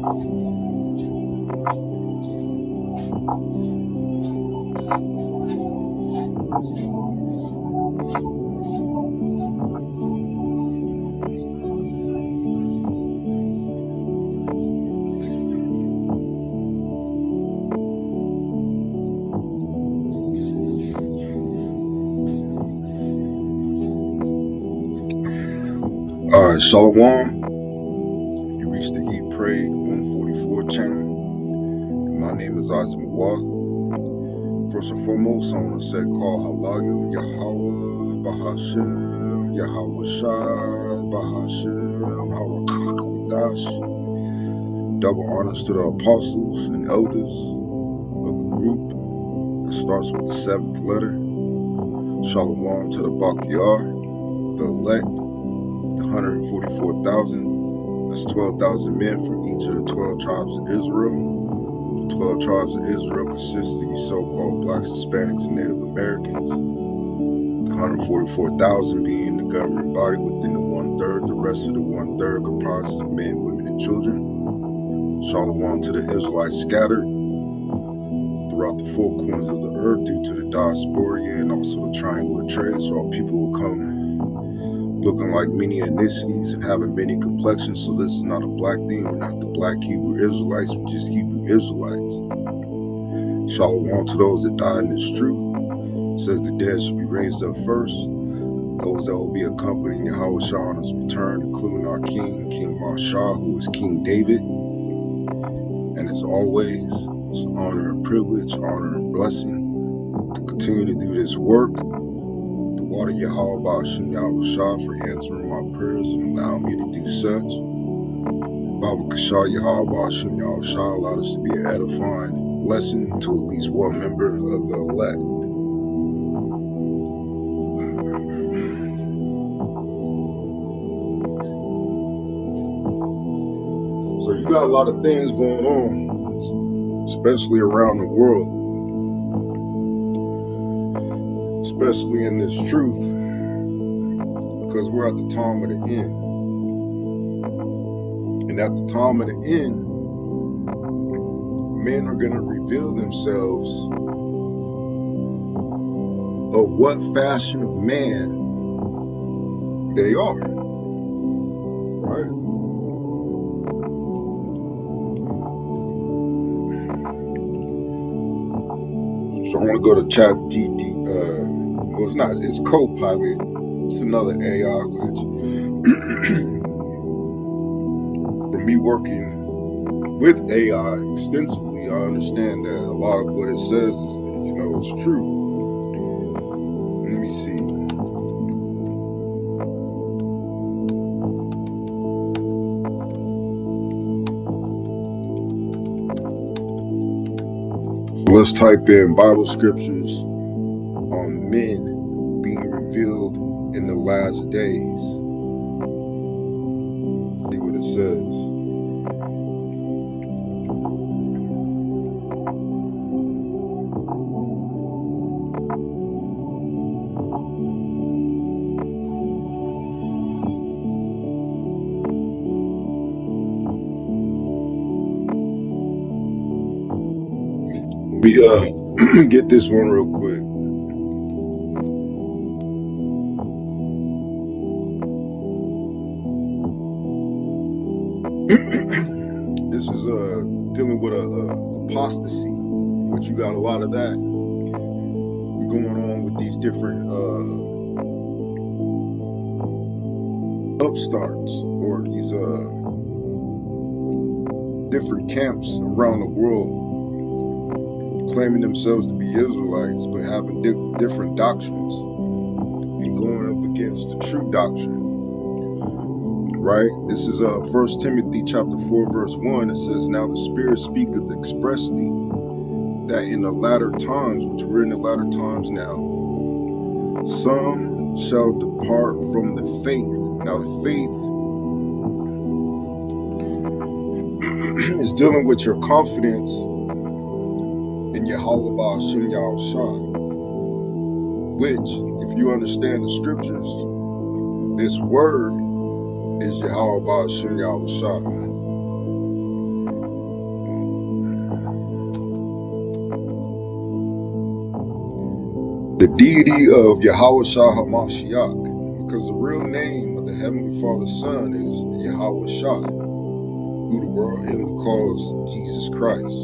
All right, Shalom. You reached the Heat Parade 144 channel. My name is Isaac Mawath. First and foremost, I want to say call Halayim Yahweh Bahashem Yahweh Shai Bahashem Harakakwidash. Double honors to the apostles and elders of the group that starts with the 7th letter. Shalom to the Bakiyar, the elect, the 144,000. That's 12,000 men from each of the 12 tribes of Israel. The 12 tribes of Israel consist of these so-called blacks, Hispanics, and Native Americans. The 144,000 being the governing body within the 1/3. The rest of the 1/3 comprises of men, women, and children. Shalom to the Israelites scattered throughout the 4 corners of the earth due to the diaspora and also the triangular trade, so all people will come looking like many ethnicities and having many complexions. So this is not a black thing. We're not the black Hebrew Israelites. We're just Hebrew Israelites. Shalom to those that died in this truth. It says the dead should be raised up first. Those that will be accompanying Yahweh Shah on his return, including our King, King Mashah, who is King David. And as always, it's an honor and privilege, honor and blessing to continue to do this work. The water Yahweh Ba'ashim Yahweh Shah for answering my prayers and allowing me to do such. Baba Kashah Yahweh Ba'ashim Yahweh Shah allowed us to be an edifying lesson to at least one member of the elect. So you got a lot of things going on, especially around the world, especially in this truth, because we're at the time of the end. And at the time of the end, men are going to reveal themselves of what fashion of man they are, right? So I want to go to ChatGPT. Well, it's not. It's Copilot. It's another AI, which from me working with AI extensively, I understand that a lot of what it says is, it's true. Let me see. So let's type in Bible scriptures on men being revealed in the last days. See what it says. We get this one real quick. This is dealing with apostasy, which you got a lot of that going on with these different upstarts or these different camps around the world claiming themselves to be Israelites but having different doctrines and going up against the true doctrine. Right? This is 1 Timothy chapter 4 verse 1. It says, "Now the Spirit speaketh expressly that in the latter times," which we're in the latter times now, "some shall depart from the faith." Now the faith is dealing with your confidence in Yahweh Ba'ashim Yahweh Shah, which, if you understand the scriptures, this word is Yahweh Ba'ashim Yahweh Shah. The deity of Yahweh Shah HaMashiach, because the real name of the Heavenly Father's Son is Yahweh Shah, who the world inly calls Jesus Christ.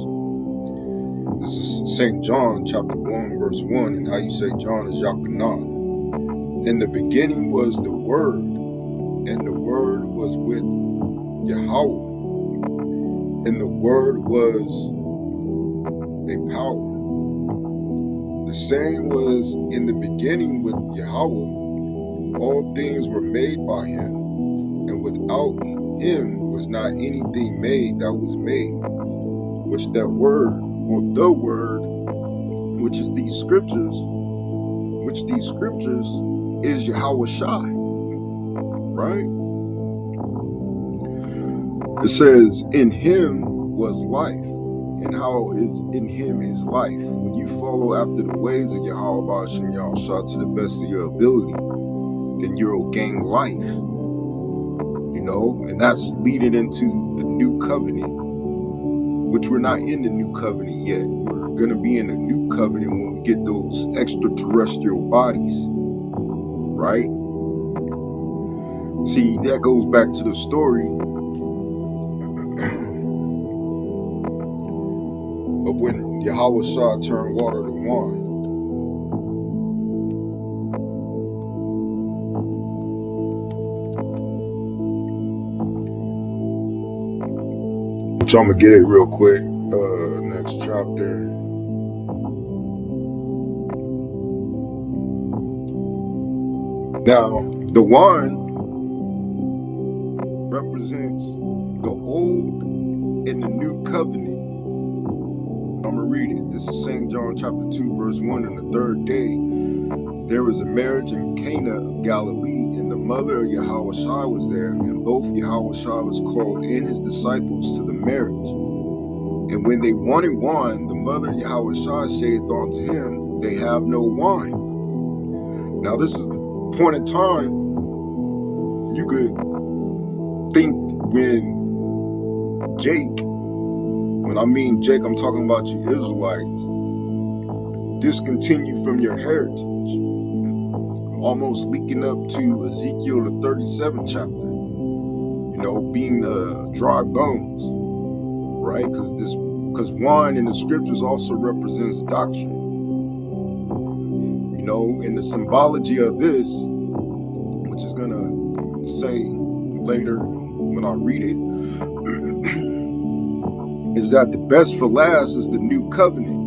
This is St. John chapter 1 verse 1, and how you say John is Yachanan. In the beginning was the Word, and the Word was with Yahweh, and the Word was a power. The same was in the beginning with Yahweh. All things were made by him, and without him was not anything made that was made. Which that word, or the word, which these scriptures is Yahweh Shai, right? It says, in him was life, and how is in him is life. When you follow after the ways of Yahweh Ba'ashem Yahushua to the best of your ability, then you'll gain life, and that's leading into the new covenant, which we're not in the new covenant yet. We're going to be in the new covenant when we get those extraterrestrial bodies, right? See, that goes back to the story of when Yahweh Shah turned water to wine. So I'm going to get it real quick. Next chapter. Now, the wine represents the old and the new covenant. I'm going to read it. This is St. John chapter 2, verse 1. On the third day, there was a marriage in Cana of Galilee, and the mother of Yahweh Shai was there, and both Yahweh Shai was called and his disciples to the marriage. And when they wanted wine, the mother of Yahweh Shai saith unto him, they have no wine. Now this is the point in time you could think when I mean Jake, I'm talking about you Israelites, discontinue from your heritage, almost leaking up to Ezekiel the 37th chapter, being dry bones, right? Because wine in the scriptures also represents doctrine, and the symbology of this, which is gonna say later when I read it, is that the best for last is the new covenant.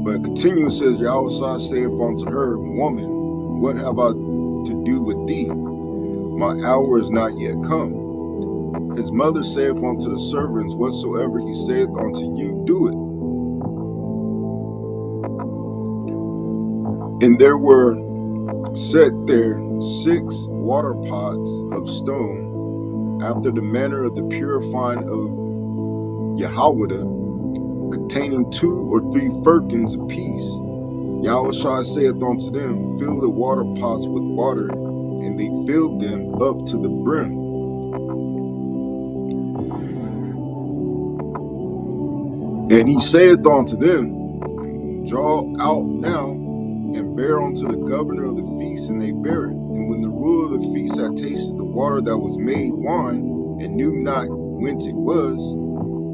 But continue, says, Yahweh saith unto her, woman, what have I to do with thee? My hour is not yet come. His mother saith unto the servants, whatsoever he saith unto you, do it. And there were set there 6 water pots of stone, after the manner of the purifying of Yahweh, containing 2 or 3 firkins apiece. Yahushua saith unto them, fill the water pots with water, and they filled them up to the brim. And he saith unto them, draw out now, and bear unto the governor of the feast, and they bear it. And when the ruler of the feast had tasted the water that was made wine, and knew not whence it was,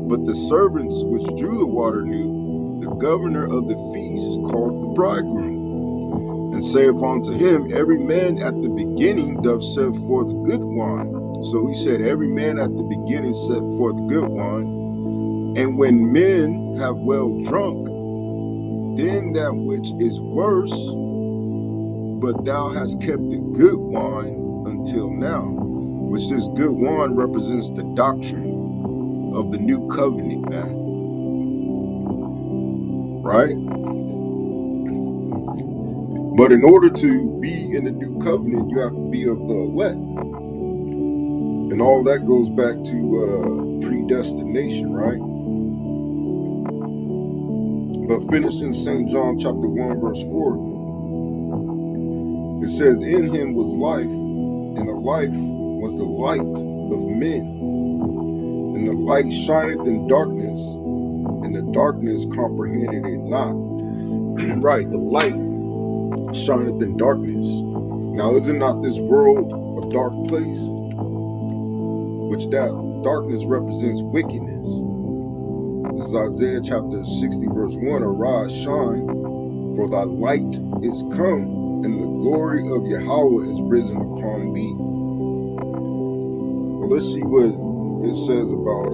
but the servants which drew the water knew, the governor of the feast called the bridegroom, and saith unto him, every man at the beginning doth set forth good wine. So he said, every man at the beginning set forth good wine. And when men have well drunk, then that which is worse, but thou hast kept the good wine until now. Which this good wine represents the doctrine of the new covenant, man. Right? But in order to be in the new covenant, you have to be of the elect. And all that goes back to predestination, right? But finishing St. John chapter 1, verse 4, it says, in him was life, and the life was the light of men. And the light shineth in darkness, and the darkness comprehended it not. Right, the light shineth in darkness. Now, is it not this world a dark place? Which that darkness represents wickedness. This is Isaiah chapter 60, verse 1. Arise, shine, for thy light is come, and the glory of Yahweh is risen upon thee. Well, let's see what it says about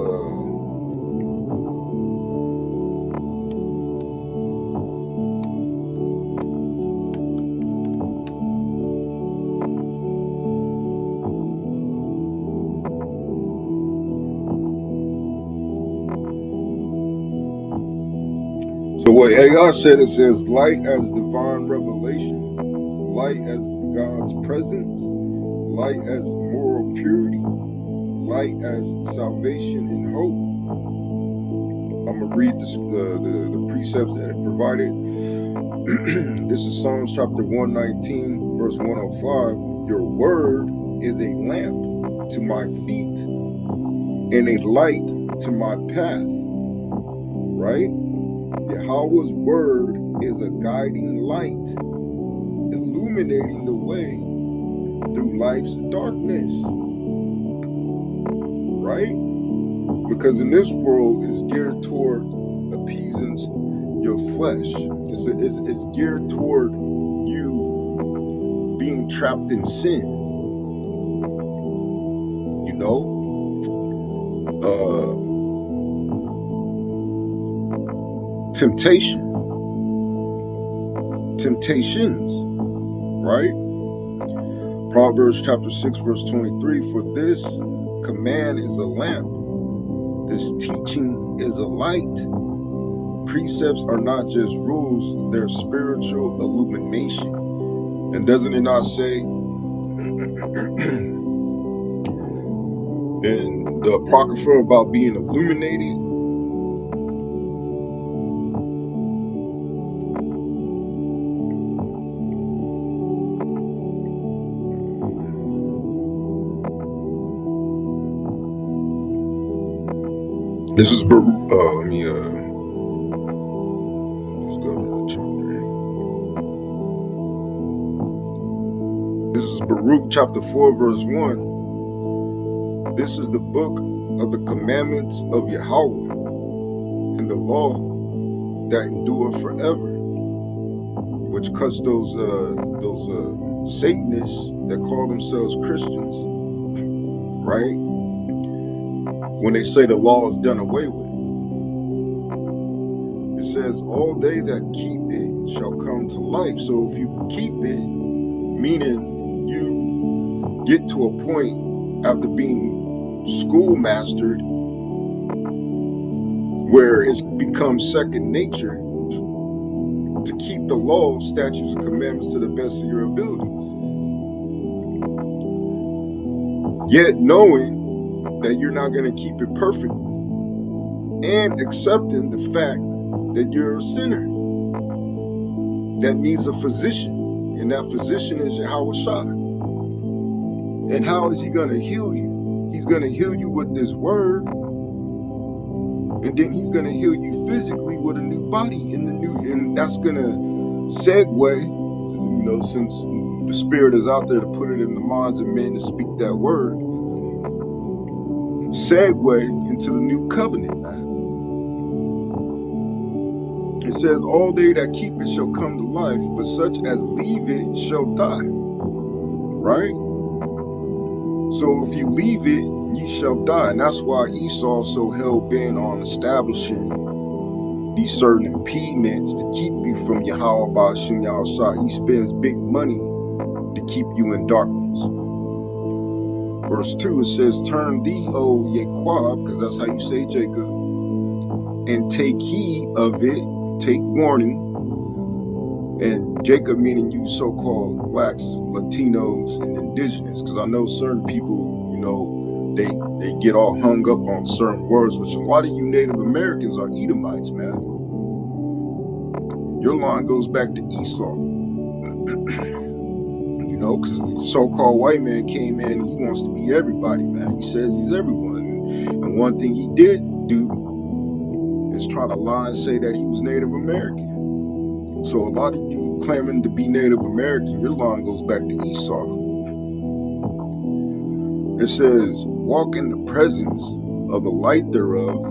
so what AI said, it says light as divine revelation, light as God's presence, light as moral purity, light as salvation and hope. I'm gonna read the precepts that it provided. This is Psalms chapter 119, verse 105. Your word is a lamp to my feet and a light to my path. Right? Yahweh's word is a guiding light, illuminating the way through life's darkness. Right? Because in this world is geared toward appeasing your flesh. It's geared toward you being trapped in sin. You know? Temptations, right? Proverbs chapter 6, verse 23, for this command is a lamp, this teaching is a light. Precepts are not just rules, they're spiritual illumination. And doesn't it not say in the Apocrypha about being illuminated? This is Baruch. Let me let's go to the chapter. This is Baruch chapter 4, verse 1. This is the book of the commandments of Yahweh and the law that endure forever, which cuts those Satanists that call themselves Christians, right? When they say the law is done away with. It says, all they that keep it shall come to life. So if you keep it, meaning you get to a point after being schoolmastered where it's become second nature to keep the law, statutes, and commandments to the best of your ability. Yet knowing that you're not going to keep it perfectly and accepting the fact that you're a sinner that needs a physician, and that physician is Yahweh Shai. And how is he going to heal you? He's going to heal you with this word, and then he's going to heal you physically with a new body and that's going to segue, you know, since the spirit is out there to put it in the minds of men to speak that word, segue into the new covenant, man. It says, all they that keep it shall come to life, but such as leave it shall die. Right? So if you leave it, you shall die. And that's why Esau so hell-bent on establishing these certain impediments to keep you from Yahweh Ba'ashim Yahushua. He spends big money to keep you in darkness. Verse 2, it says, turn thee, O Yequab, because that's how you say Jacob, and take heed of it, take warning. And Jacob meaning you so-called blacks, Latinos, and indigenous, because I know certain people, you know, they get all hung up on certain words, which a lot of you Native Americans are Edomites, man. Your line goes back to Esau. You know, because the so-called white man came in, he wants to be everybody, man. He says he's everyone. And one thing he did do is try to lie and say that he was Native American. So a lot of you claiming to be Native American, your line goes back to Esau. It says, walk in the presence of the light thereof,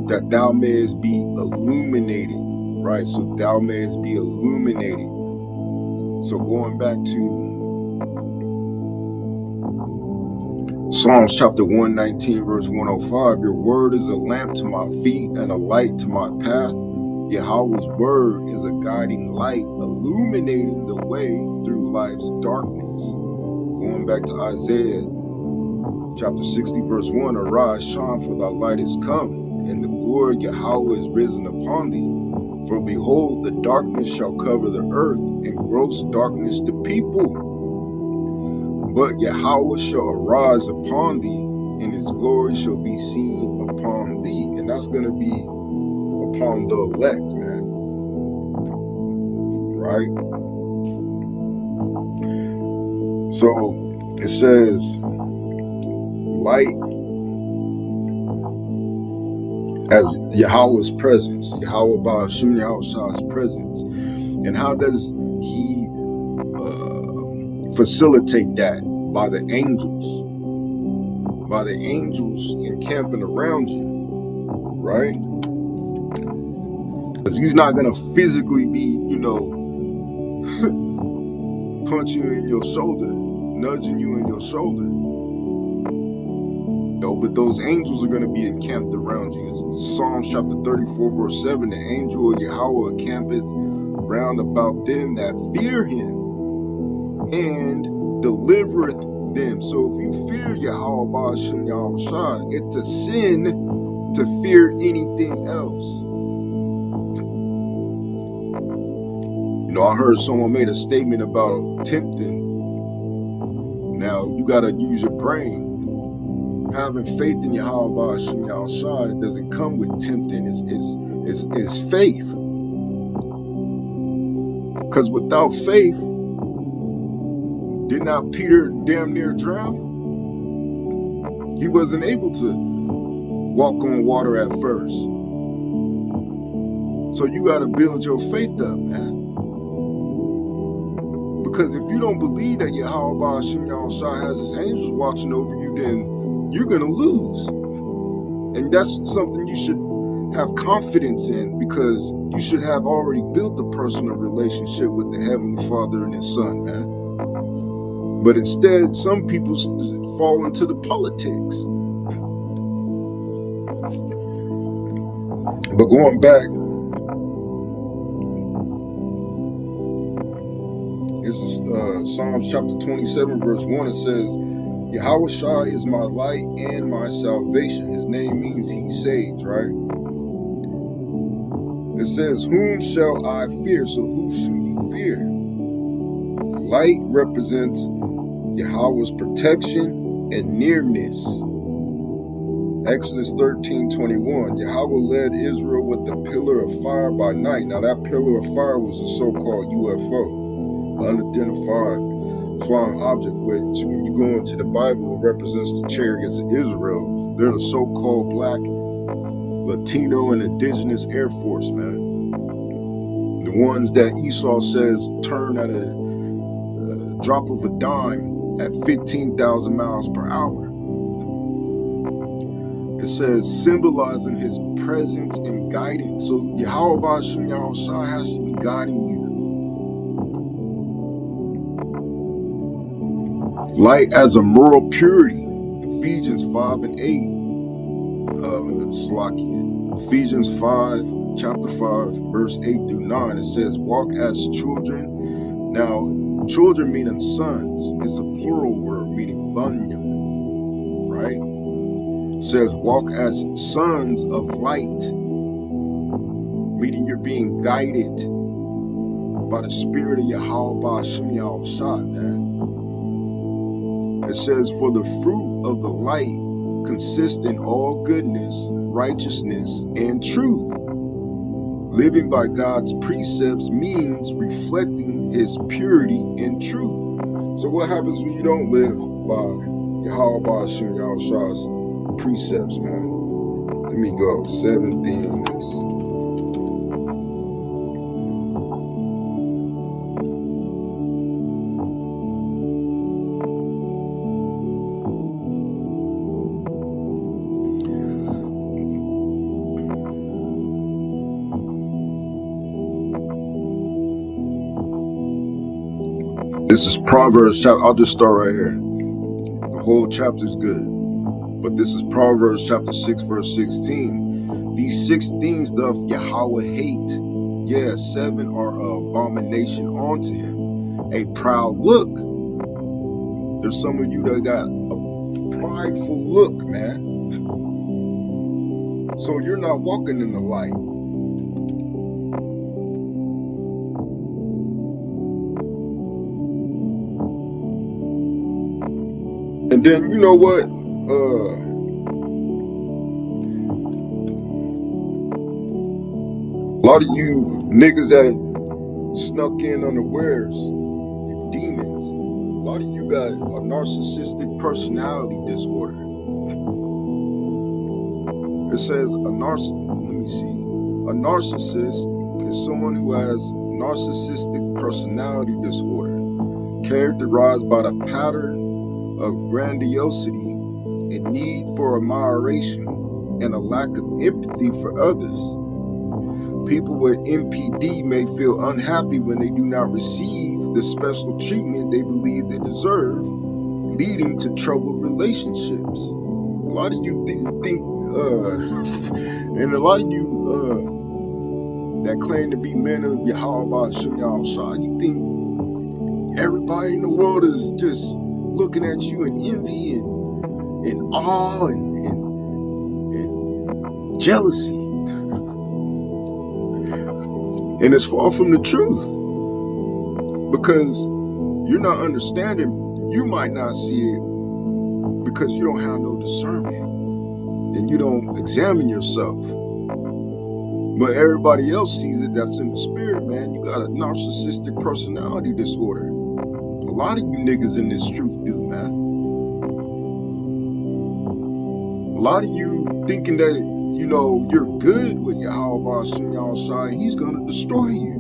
that thou mayest be illuminated, right? So thou mayest be illuminated. So going back to Psalms chapter 119, verse 105, your word is a lamp to my feet and a light to my path. Yahweh's word is a guiding light, illuminating the way through life's darkness. Going back to Isaiah chapter 60, verse 1, arise, shine, for thy light is come, and the glory of Yahweh is risen upon thee. For behold, the darkness shall cover the earth, and gross darkness the people. But Yahweh shall arise upon thee, and his glory shall be seen upon thee. And that's going to be upon the elect, man. Right? So it says, light as Yahweh's presence, Yahweh Ba'ashum Yahweh's presence. And how does he facilitate that? By the angels. By the angels encamping around you, right? Because he's not going to physically be, punching you in your shoulder, nudging you in your shoulder. But those angels are going to be encamped around you. It's Psalms chapter 34, verse 7, the angel of Yahweh encampeth round about them that fear him and delivereth them. So if you fear Yahweh Ba'ashim Yahweh, it's a sin to fear anything else. I heard someone made a statement about tempting. Now, you got to use your brain. Having faith in Yahweh Ba'ashim Yahweh doesn't come with tempting. It's faith. Because without faith, did not Peter damn near drown? He wasn't able to walk on water at first. So you got to build your faith up, man. Because if you don't believe that Yahweh Ba'ashim Yahweh has his angels watching over you, then you're going to lose. And that's something you should have confidence in, because you should have already built a personal relationship with the Heavenly Father and his Son, man. But instead, some people fall into the politics. But going back, this is Psalms chapter 27, verse 1. It says, Yahweh is my light and my salvation. His name means he saves, right? It says, whom shall I fear? So who should you fear? Light represents Yahweh's protection and nearness. Exodus 13:21, Yahweh led Israel with the pillar of fire by night. Now that pillar of fire was a so-called UFO, unidentified flying object, which when you go into the Bible, it represents the chariots of Israel. They're the so-called black, Latino, and indigenous Air Force, man. The ones that Esau says turn at a drop of a dime at 15,000 miles per hour. It says symbolizing his presence and guidance. So Yahweh Ba'ashim Yahweh has to be guiding you. Light as a moral purity. Ephesians 5 and 8. Ephesians 5, chapter 5, verse 8 through 9. It says, walk as children. Now, children meaning sons. It's a plural word meaning bunyam, right? It says, walk as sons of light, meaning you're being guided by the spirit of Yahweh Ba'ashim Yahweh, man. It says, for the fruit of the light consists in all goodness, righteousness, and truth. Living by God's precepts means reflecting his purity and truth. So what happens when you don't live by Yahweh Ba'ashim Yahweh's precepts, man? Let me go. 7 things This is Proverbs chapter. I'll just start right here. The whole chapter is good. But this is Proverbs chapter 6, verse 16. These 6 things doth Yahweh hate. Yeah, 7 are an abomination unto him. A proud look. There's some of you that got a prideful look, man. So you're not walking in the light. And then, you know what? A lot of you niggas that snuck in unawares, you demons. A lot of you got a narcissistic personality disorder. It says a narcissist is someone who has narcissistic personality disorder, characterized by the pattern of grandiosity, a need for admiration, and a lack of empathy for others. People with NPD may feel unhappy when they do not receive the special treatment they believe they deserve, leading to troubled relationships. A lot of you think and a lot of you that claim to be men of Yahweh Shem Yahshua, you think everybody in the world is just looking at you in envy and awe and jealousy. And it's far from the truth, because you're not understanding. You might not see it because you don't have no discernment and you don't examine yourself. But everybody else sees it that's in the spirit, man. You got a narcissistic personality disorder. A lot of you niggas in this truth do, man. A lot of you thinking that, you know, you're good with Yahweh Shem Yahshua, and he's going to destroy you.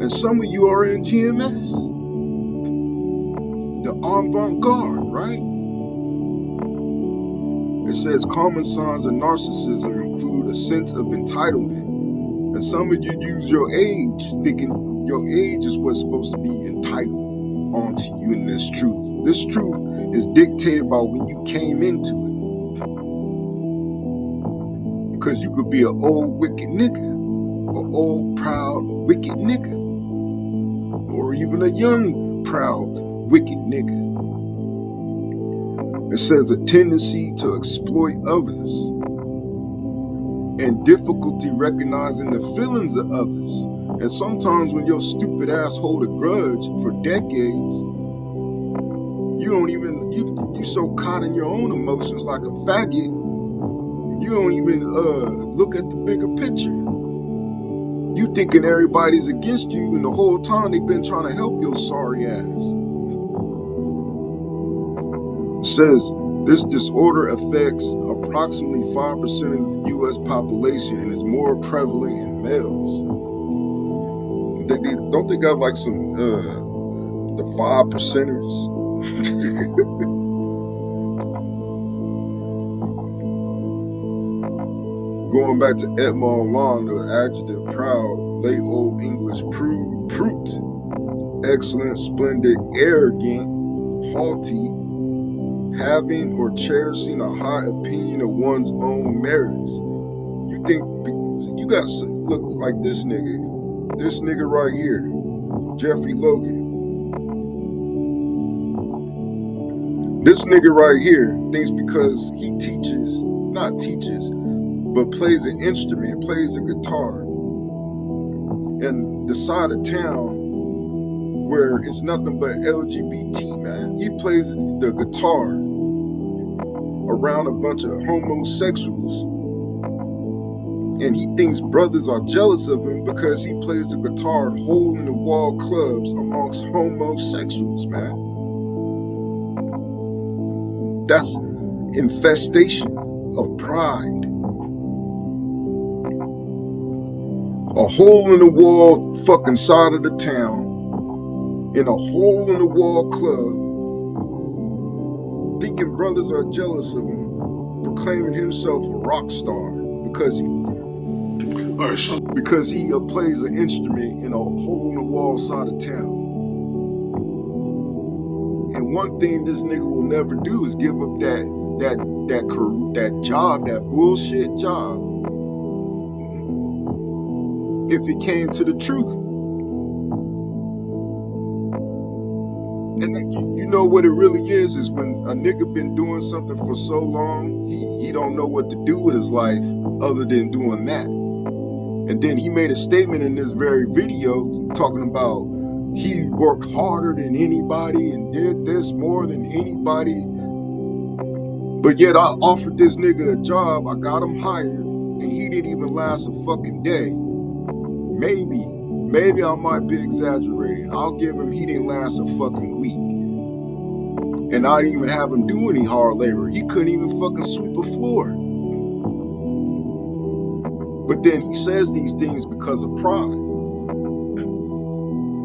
And some of you are in GMS, the avant-garde, right? It says common signs of narcissism include a sense of entitlement. And some of you use your age, thinking your age is what's supposed to be entitled onto you in this truth. This truth is dictated by when you came into it. Because you could be an old wicked nigga, an old proud wicked nigga, or even a young proud wicked nigga. It says a tendency to exploit others and difficulty recognizing the feelings of others. And sometimes when your stupid ass hold a grudge for decades, you don't even, you so caught in your own emotions like a faggot, you don't even look at the bigger picture. You thinking everybody's against you, and the whole time they've been trying to help your sorry ass. It says this disorder affects approximately 5% of the U.S. population and is more prevalent in males. Don't they got like some the 5%ers? Going back to Edmond Long, the adjective proud, late Old English prude, brute, excellent, splendid, arrogant, haughty, having or cherishing a high opinion of one's own merits. You think you got look like this nigga right here, Jeffrey Logan. This nigga right here thinks because he not teaches, but plays an instrument, plays a guitar, and the side of town where it's nothing but LGBT, man. He plays the guitar around a bunch of homosexuals, and he thinks brothers are jealous of him because he plays the guitar in hole-in-the-wall clubs amongst homosexuals, man. That's infestation of pride. A hole-in-the-wall fucking side of the town in a hole-in-the-wall club, thinking brothers are jealous of him, proclaiming himself a rock star because he plays an instrument in a hole-in-the-wall side of town. one thing this nigga will never do is give up that job, that bullshit job, if it came to the truth. And you know what it really is when a nigga been doing something for so long, he don't know what to do with his life other than doing that. And then he made a statement in this very video talking about he worked harder than anybody and did this more than anybody. But yet I offered this nigga a job, I got him hired, and he didn't even last a fucking day. Maybe I might be exaggerating. I'll give him he didn't last a fucking week. And I didn't even have him do any hard labor. He couldn't even fucking sweep a floor. But then he says these things because of pride.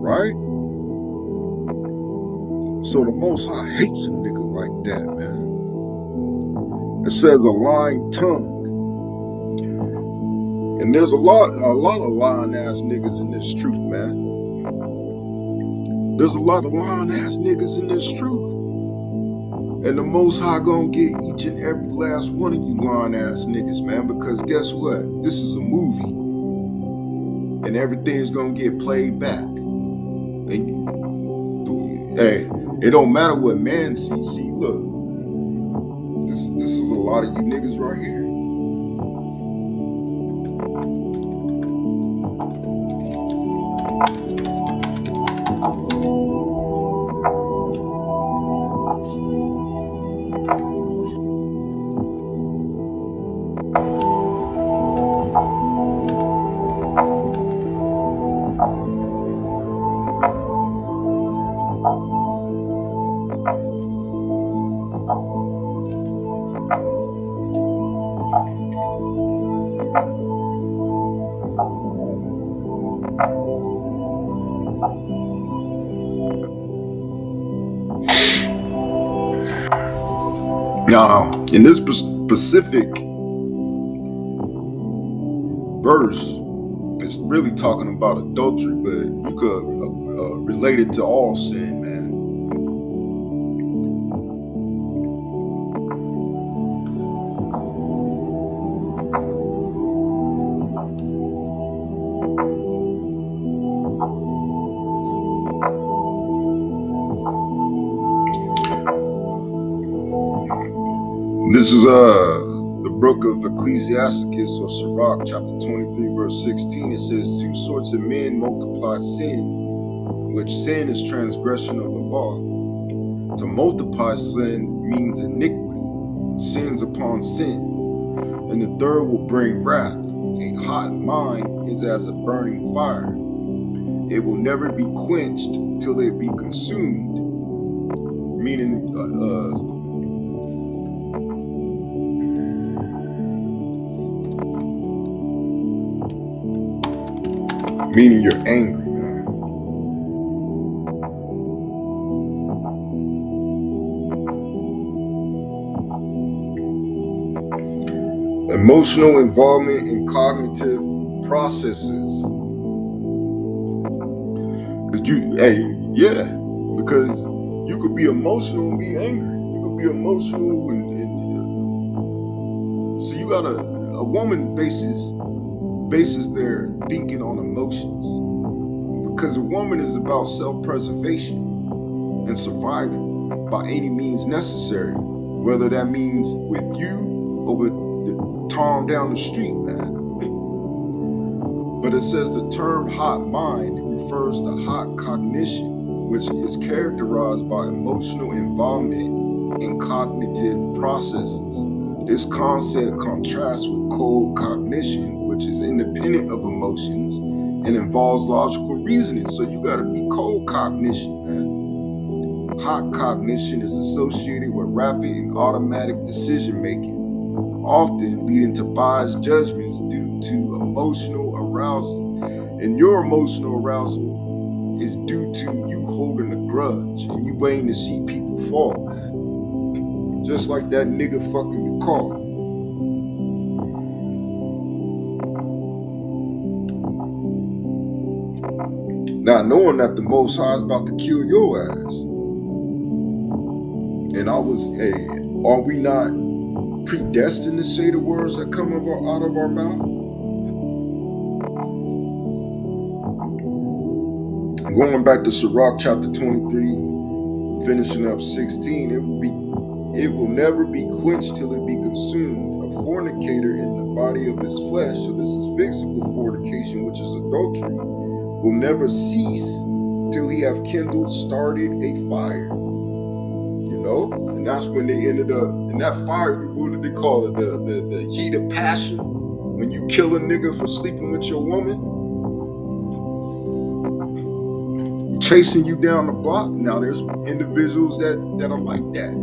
Right? So the Most High hates a nigga like that, man. It says a lying tongue. And there's a lot of lying ass niggas in this truth, man. There's a lot of lying ass niggas in this truth. And the Most High gonna get each and every last one of you lying ass niggas, man, because guess what? This is a movie. And everything's gonna get played back. And, hey, it don't matter what man sees. See, look, this is a lot of you niggas right here. Now, in this specific verse, it's really talking about adultery, but you could relate it to all sin, man. This is the book of Ecclesiasticus or Sirach, chapter 23, verse 16. It says, 2 sorts of men multiply sin, which sin is transgression of the law. To multiply sin means iniquity, sins upon sin. And the third will bring wrath. A hot mind is as a burning fire. It will never be quenched till it be consumed. Meaning, meaning you're angry, man. Emotional involvement in cognitive processes. Because you could be emotional and be angry. You could be emotional and so you got a woman bases their thinking on emotions. Because a woman is about self-preservation and survival by any means necessary, whether that means with you or with the Tom down the street, man. But it says the term hot mind refers to hot cognition, which is characterized by emotional involvement in cognitive processes. This concept contrasts with cold cognition, which is independent of emotions and involves logical reasoning. So you gotta be cold cognition, man. Hot cognition is associated with rapid and automatic decision making, often leading to biased judgments due to emotional arousal. And your emotional arousal is due to you holding a grudge and you waiting to see people fall, man. Just like that nigga fucking your car. Not knowing that the Most High is about to kill your ass. And are we not predestined to say the words that come out of our mouth? Going back to Sirach chapter 23, finishing up 16, it will never be quenched till it be consumed. A fornicator in the body of his flesh, so this is physical fornication, which is adultery, will never cease till he have started a fire. You know? And that's when they ended up in that fire. What did they call it? The heat of passion. When you kill a nigga for sleeping with your woman, chasing you down the block. Now there's individuals that are like that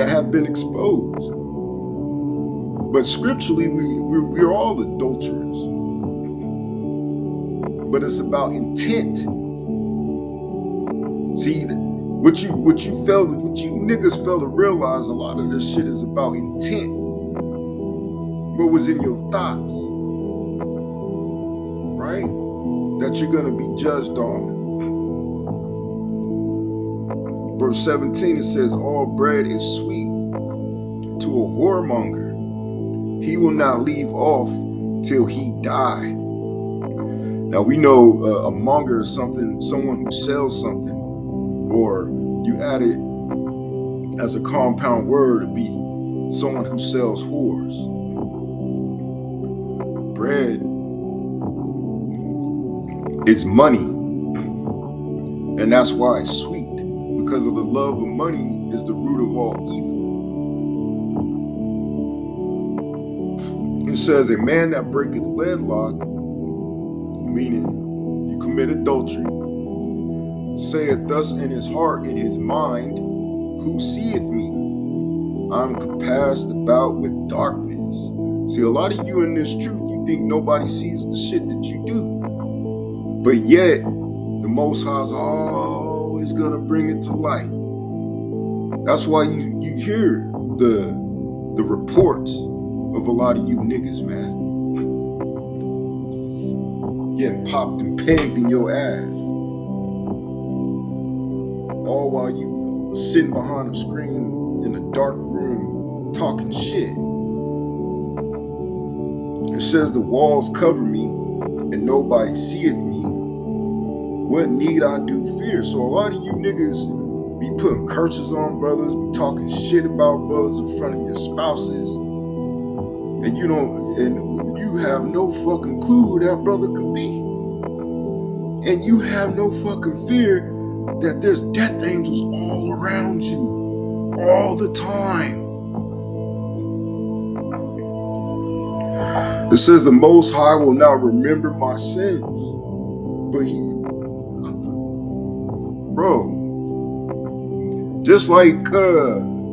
have been exposed. But scripturally, we're all adulterers. But it's about intent. See, what you niggas fail to realize, a lot of this shit is about intent. What was in your thoughts, right? That you're gonna be judged on. Verse 17, it says, all bread is sweet to a whoremonger. He will not leave off till he die. Now we know a monger is someone who sells something, or you add it as a compound word to be someone who sells whores. Bread is money, and that's why it's sweet, because of the love of money is the root of all evil. It says, a man that breaketh wedlock, meaning you commit adultery, saith thus in his heart, in his mind, who seeth me? I'm compassed about with darkness. See, a lot of you in this truth, you think nobody sees the shit that you do. But yet, the Most High is always gonna bring it to light. That's why you hear the reports of a lot of you niggas, man. Getting popped and pegged in your ass. All while you sitting behind a screen in a dark room talking shit. It says the walls cover me and nobody seeth me. What need I do fear? So a lot of you niggas be putting curses on brothers, be talking shit about brothers in front of your spouses, and you have no fucking clue who that brother could be. And you have no fucking fear that there's death angels all around you, all the time. It says the Most High will not remember my sins. But just like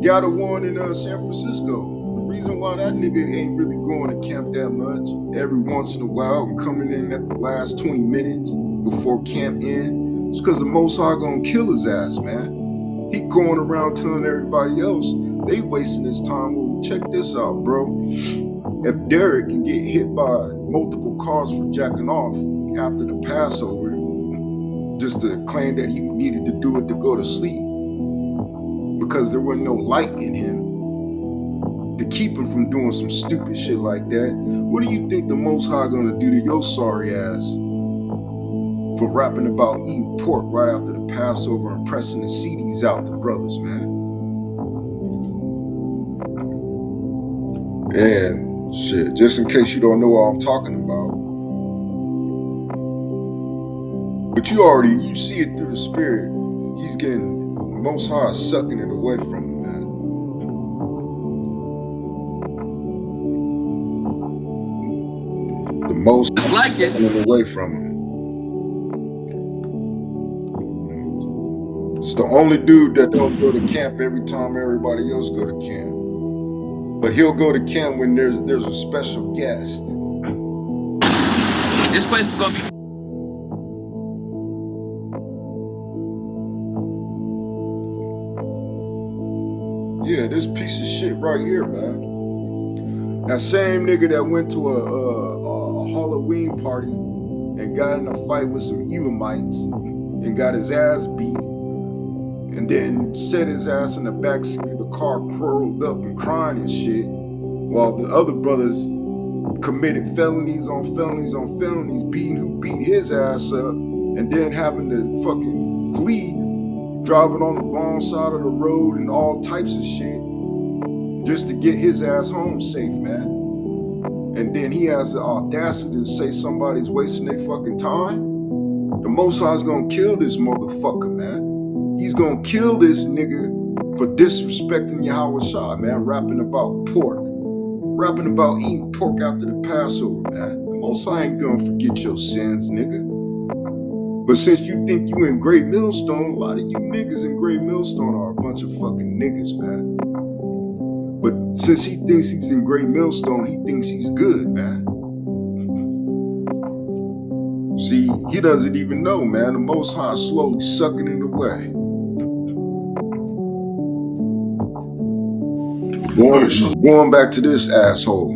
got a one in San Francisco. The reason why that nigga ain't really going to camp that much, every once in a while and coming in at the last 20 minutes before camp end, it's because the Most High gonna kill his ass, man. He going around telling everybody else they wasting his time. Well, check this out, bro. If Derek can get hit by multiple cars for jacking off after the Passover, just to claim that he needed to do it to go to sleep, because there wasn't no light in him to keep him from doing some stupid shit like that, what do you think the Most High gonna do to your sorry ass for rapping about eating pork right after the Passover and pressing the CDs out to brothers, man? And shit, just in case you don't know what I'm talking about, but you see it through the spirit. He's getting, the Most High sucking it away from him, man. The Most High sucking it away from him. It's the only dude that don't go to camp every time everybody else go to camp. But he'll go to camp when there's a special guest. This place is gonna be. Yeah, this piece of shit right here, man. That same nigga that went to a Halloween party and got in a fight with some Elamites and got his ass beat and then set his ass in the backseat of the car, curled up and crying and shit, while the other brothers committed felonies on felonies on felonies, beat his ass up, and then having to fucking flee, driving on the wrong side of the road and all types of shit just to get his ass home safe, man. And then he has the audacity to say somebody's wasting their fucking time. The Most High's gonna kill this motherfucker, man. He's gonna kill this nigga for disrespecting Yahweh Shah, man, rapping about pork. Rapping about eating pork after the Passover, man. The Most High ain't gonna forget your sins, nigga. But since you think you in Great Millstone, a lot of you niggas in Great Millstone are a bunch of fucking niggas, man. But since he thinks he's in Great Millstone, he thinks he's good, man. See, he doesn't even know, man. The Most High is slowly sucking it away. Going back to this asshole.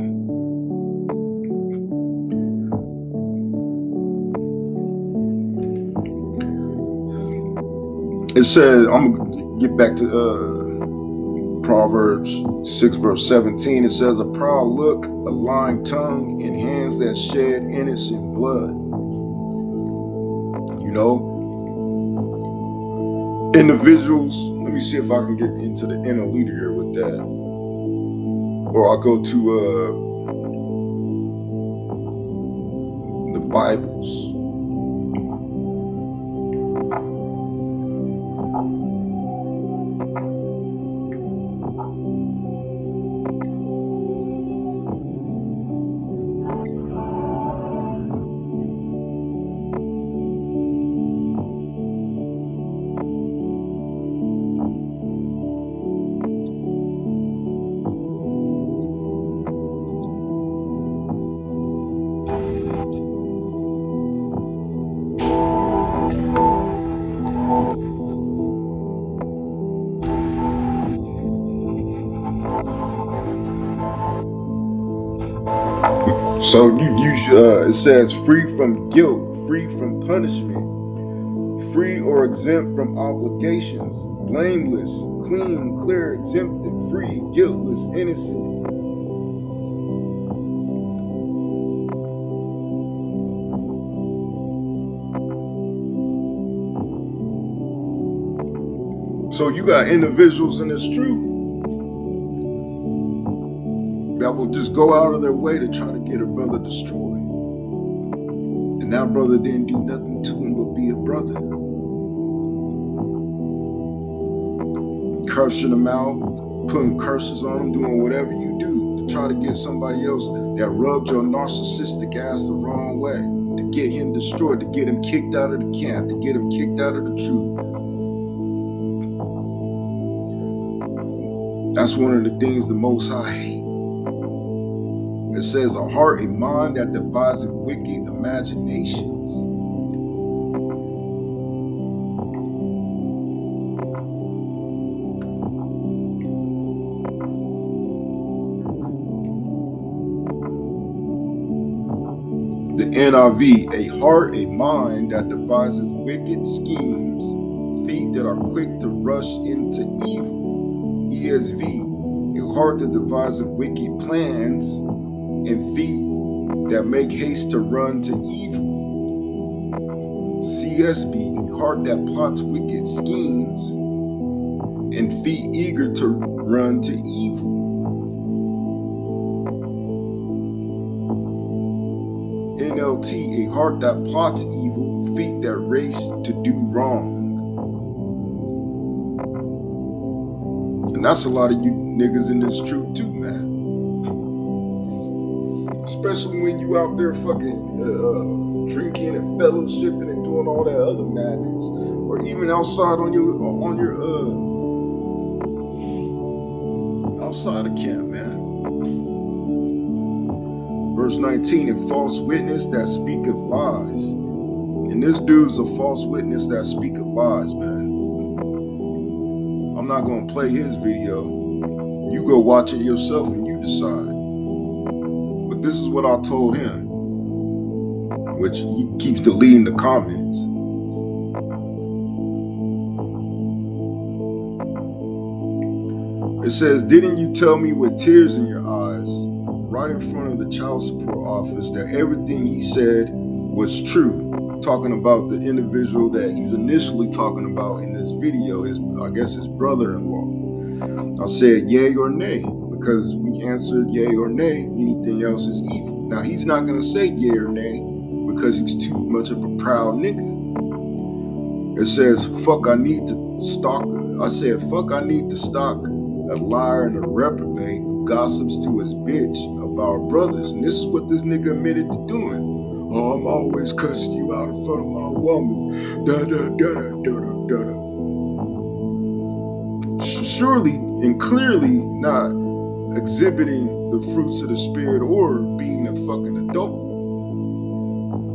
It said, I'm gonna get back to Proverbs 6 verse 17. It says, a proud look, a lying tongue, and hands that shed innocent blood. You know, individuals, let me see if I can get into the inner leader here with that. Or I'll go to the Bibles. So it says free from guilt, free from punishment, free or exempt from obligations, blameless, clean, clear, exempted, free, guiltless, innocent. So you got individuals in this truth that will just go out of their way to try to get a brother destroyed. And that brother didn't do nothing to him but be a brother. Cursing them out, putting curses on them, doing whatever you do to try to get somebody else that rubbed your narcissistic ass the wrong way, to get him destroyed, to get him kicked out of the camp, to get him kicked out of the truth. That's one of the things the Most High hate. It says a heart and mind that deviseth wicked imaginations. The NIV, a heart, a mind that devises wicked schemes, feet that are quick to rush into evil. ESV, a heart that devises wicked plans, and feet that make haste to run to evil. CSB, a heart that plots wicked schemes, and feet eager to run to evil. NLT, a heart that plots evil, feet that race to do wrong. And that's a lot of you niggas in this truth too, man. Especially when you out there fucking drinking and fellowshipping and doing all that other madness, or even outside on your outside of camp, man. Verse 19, a false witness that speaketh lies. And this dude's a false witness that speaketh lies, man. I'm not gonna play his video. You go watch it yourself and you decide. But this is what I told him, which he keeps deleting the comments. It says, didn't you tell me with tears in your eyes, right in front of the child support office, that everything he said was true? Talking about the individual that he's initially talking about in this video, I guess his brother-in-law. I said yay or nay, because we answered yay or nay, anything else is evil. Now he's not gonna say yay or nay because he's too much of a proud nigga. It says, fuck, I need to stalk. I said, fuck, I need to stalk a liar and a reprobate who gossips to his bitch about our brothers. And this is what this nigga admitted to doing. Oh, I'm always cussing you out in front of my woman. Da da da da da da da. Surely and clearly not exhibiting the fruits of the spirit or being a fucking adult,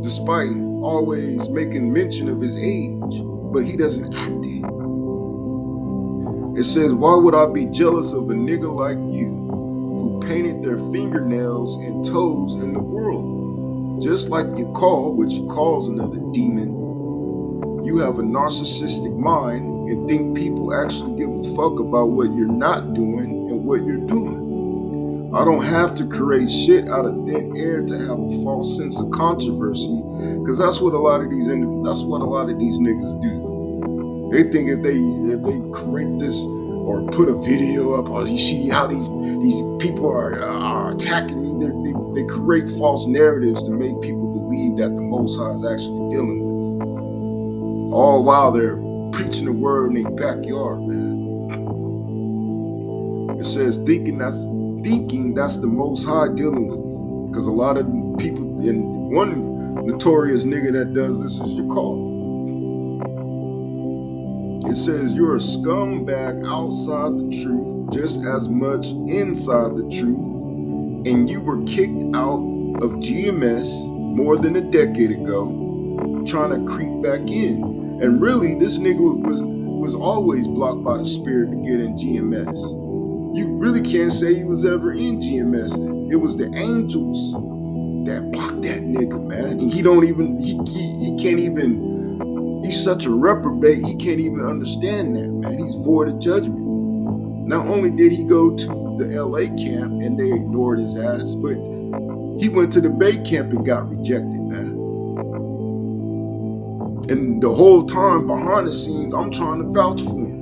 despite always making mention of his age, but he doesn't act it. It says, why would I be jealous of a nigga like you who painted their fingernails and toes in the world? Just like you call, which calls another demon, you have a narcissistic mind and think people actually give a fuck about what you're not doing and what you're doing. I don't have to create shit out of thin air to have a false sense of controversy, because that's what a lot of these niggas do. They think if they create this or put a video up, or you see how these people are attacking me, they create false narratives to make people believe that the Most High is actually dealing with them, all while they're preaching the word in their backyard, man. It says thinking that's the Most High dealing with me, because a lot of people, and one notorious nigga that does this is your call. It says you're a scumbag outside the truth just as much inside the truth, and you were kicked out of GMS more than a decade ago, trying to creep back in. And really, this nigga was always blocked by the spirit to get in GMS. You really can't say he was ever in GMS. It was the angels that blocked that nigga, man. And he can't even. He's such a reprobate, he can't even understand that, man. He's void of judgment. Not only did he go to the LA camp and they ignored his ass, but he went to the Bay camp and got rejected, man. And the whole time behind the scenes, I'm trying to vouch for him.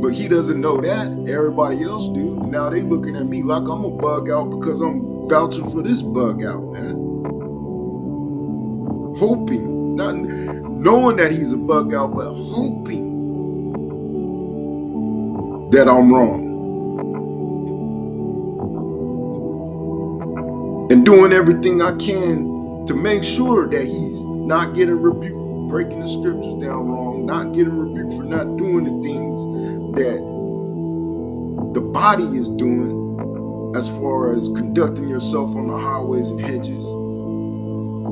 But he doesn't know that. Everybody else do. Now they looking at me like I'm a bug out because I'm vouching for this bug out, man. Hoping, not knowing that he's a bug out, but hoping that I'm wrong. And doing everything I can to make sure that he's not getting rebuked, breaking the scriptures down wrong, not getting rebuked for not doing the things that the body is doing as far as conducting yourself on the highways and hedges.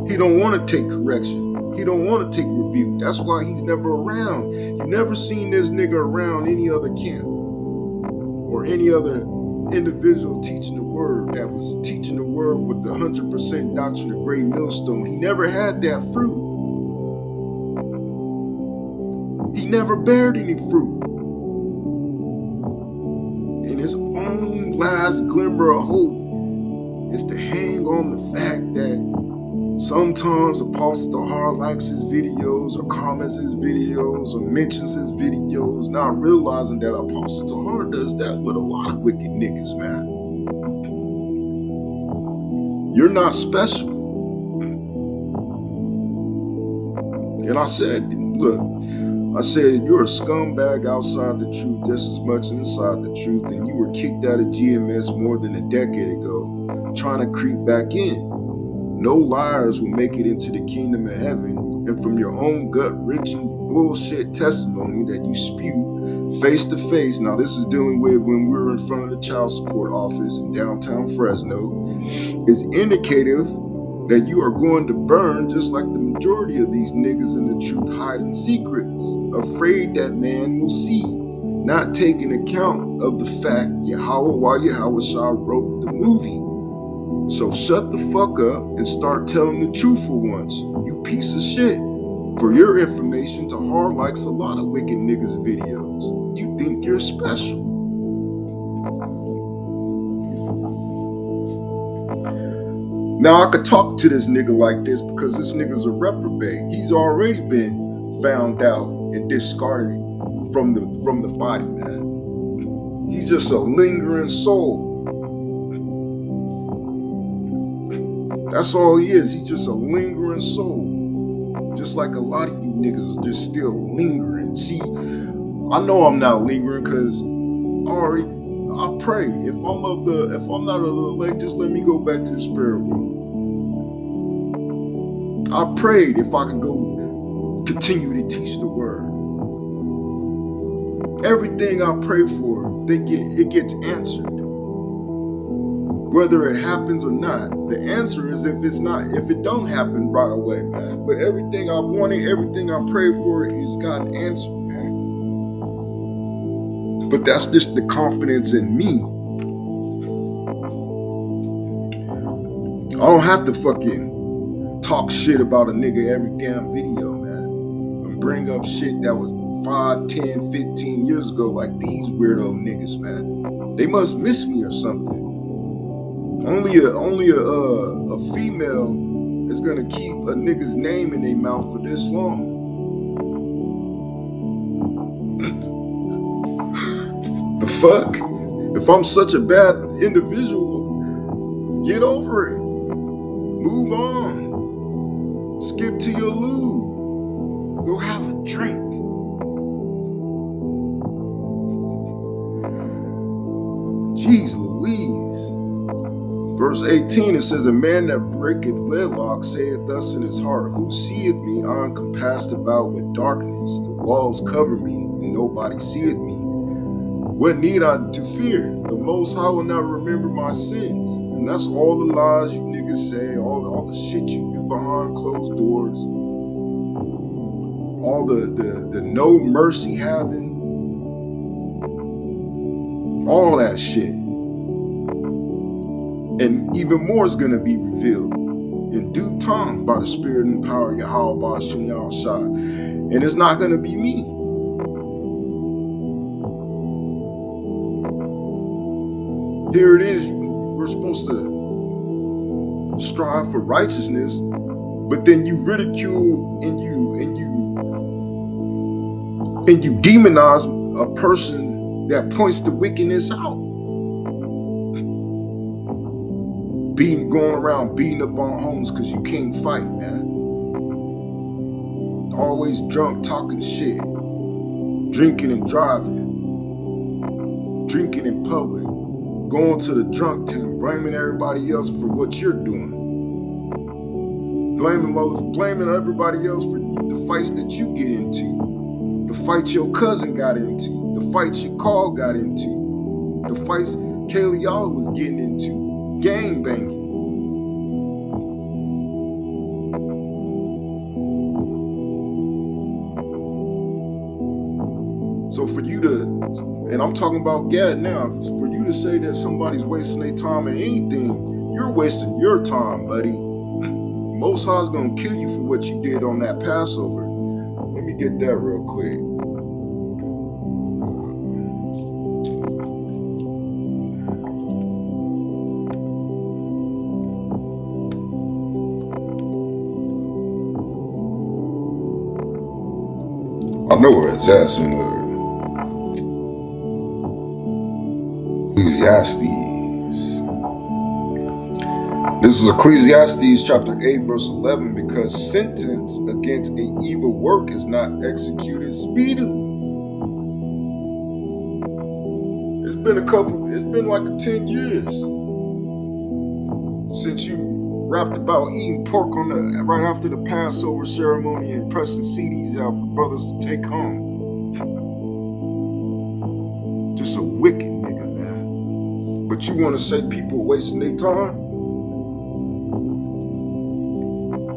He don't want to take correction. He don't want to take rebuke. That's why he's never around. You never seen this nigga around any other camp or any other individual teaching the word that was teaching the word with the 100% doctrine of great millstone. He never had that fruit. He never bared any fruit. And his own last glimmer of hope is to hang on the fact that sometimes Apostle Tahar likes his videos or comments his videos or mentions his videos, not realizing that Apostle Tahar does that with a lot of wicked niggas, man. You're not special. And I said, look, you're a scumbag outside the truth just as much inside the truth, and you were kicked out of GMS more than a decade ago, trying to creep back in. No liars will make it into the kingdom of heaven, and from your own gut-wrenching bullshit testimony that you spew face to face. Now, this is dealing with when we were in front of the child support office in downtown Fresno, is indicative that you are going to burn just like the majority of these niggas in the truth hiding secrets, afraid that man will see, not taking account of the fact Yahweh Shah wrote the movie. So shut the fuck up and start telling the truth for once, you piece of shit. For your information, Tahar likes a lot of wicked niggas videos. You think you're special. Now I could talk to this nigga like this because this nigga's a reprobate. He's already been found out and discarded from the body, man. He's just a lingering soul. That's all he is. He's just a lingering soul. Just like a lot of you niggas are just still lingering. See, I know I'm not lingering because I pray. If I'm not of the elect, just let me go back to the spirit world. I prayed if I can go continue to teach the word. Everything I pray for, it gets answered. Whether it happens or not, the answer is if it don't happen right away, man. But everything I wanted, everything I prayed for is gotten answered, man. But that's just the confidence in me. I don't have to fucking talk shit about a nigga every damn video, man. And bring up shit that was 5, 10, 15 years ago like these weirdo niggas, man. They must miss me or something. Only a female is gonna keep a nigga's name in their mouth for this long. The fuck? If I'm such a bad individual, get over it. Move on. Skip to your loo. Go have a drink. Jeez Louise. Verse 18, it says, a man that breaketh wedlock saith thus in his heart, who seeth me? I am compassed about with darkness. The walls cover me, and nobody seeth me. What need I to fear? The Most High will not remember my sins. And that's all the lies you niggas say, all the shit you do behind closed doors, all the no mercy having, all that shit. And even more is going to be revealed in due time by the spirit and power of Yahweh Ba'ashim Yahushua. And it's not going to be me. Here it is. We're supposed to strive for righteousness, but then you ridicule and you demonize a person that points the wickedness out. Going around beating up on homes because you can't fight, man. Always drunk, talking shit, drinking and driving, drinking in public, going to the drunk tank, blaming everybody else for what you're doing, blaming everybody else for the fights that you get into, the fights your cousin got into, the fights your Carl got into, the fights Kaylee was getting into, gang banging. So for you to, and I'm talking about Gad now, for you to say that somebody's wasting their time in anything, you're wasting your time, buddy. Most High's gonna kill you for what you did on that Passover. Let me get that real quick. I know where it's at in Ecclesiastes. This is Ecclesiastes chapter 8 verse 11, because sentence against an evil work is not executed speedily. It's been like 10 years since you rapped about eating pork right after the Passover ceremony and pressing CDs out for brothers to take home. Just a wicked nigga, man. But you want to say people wasting their time?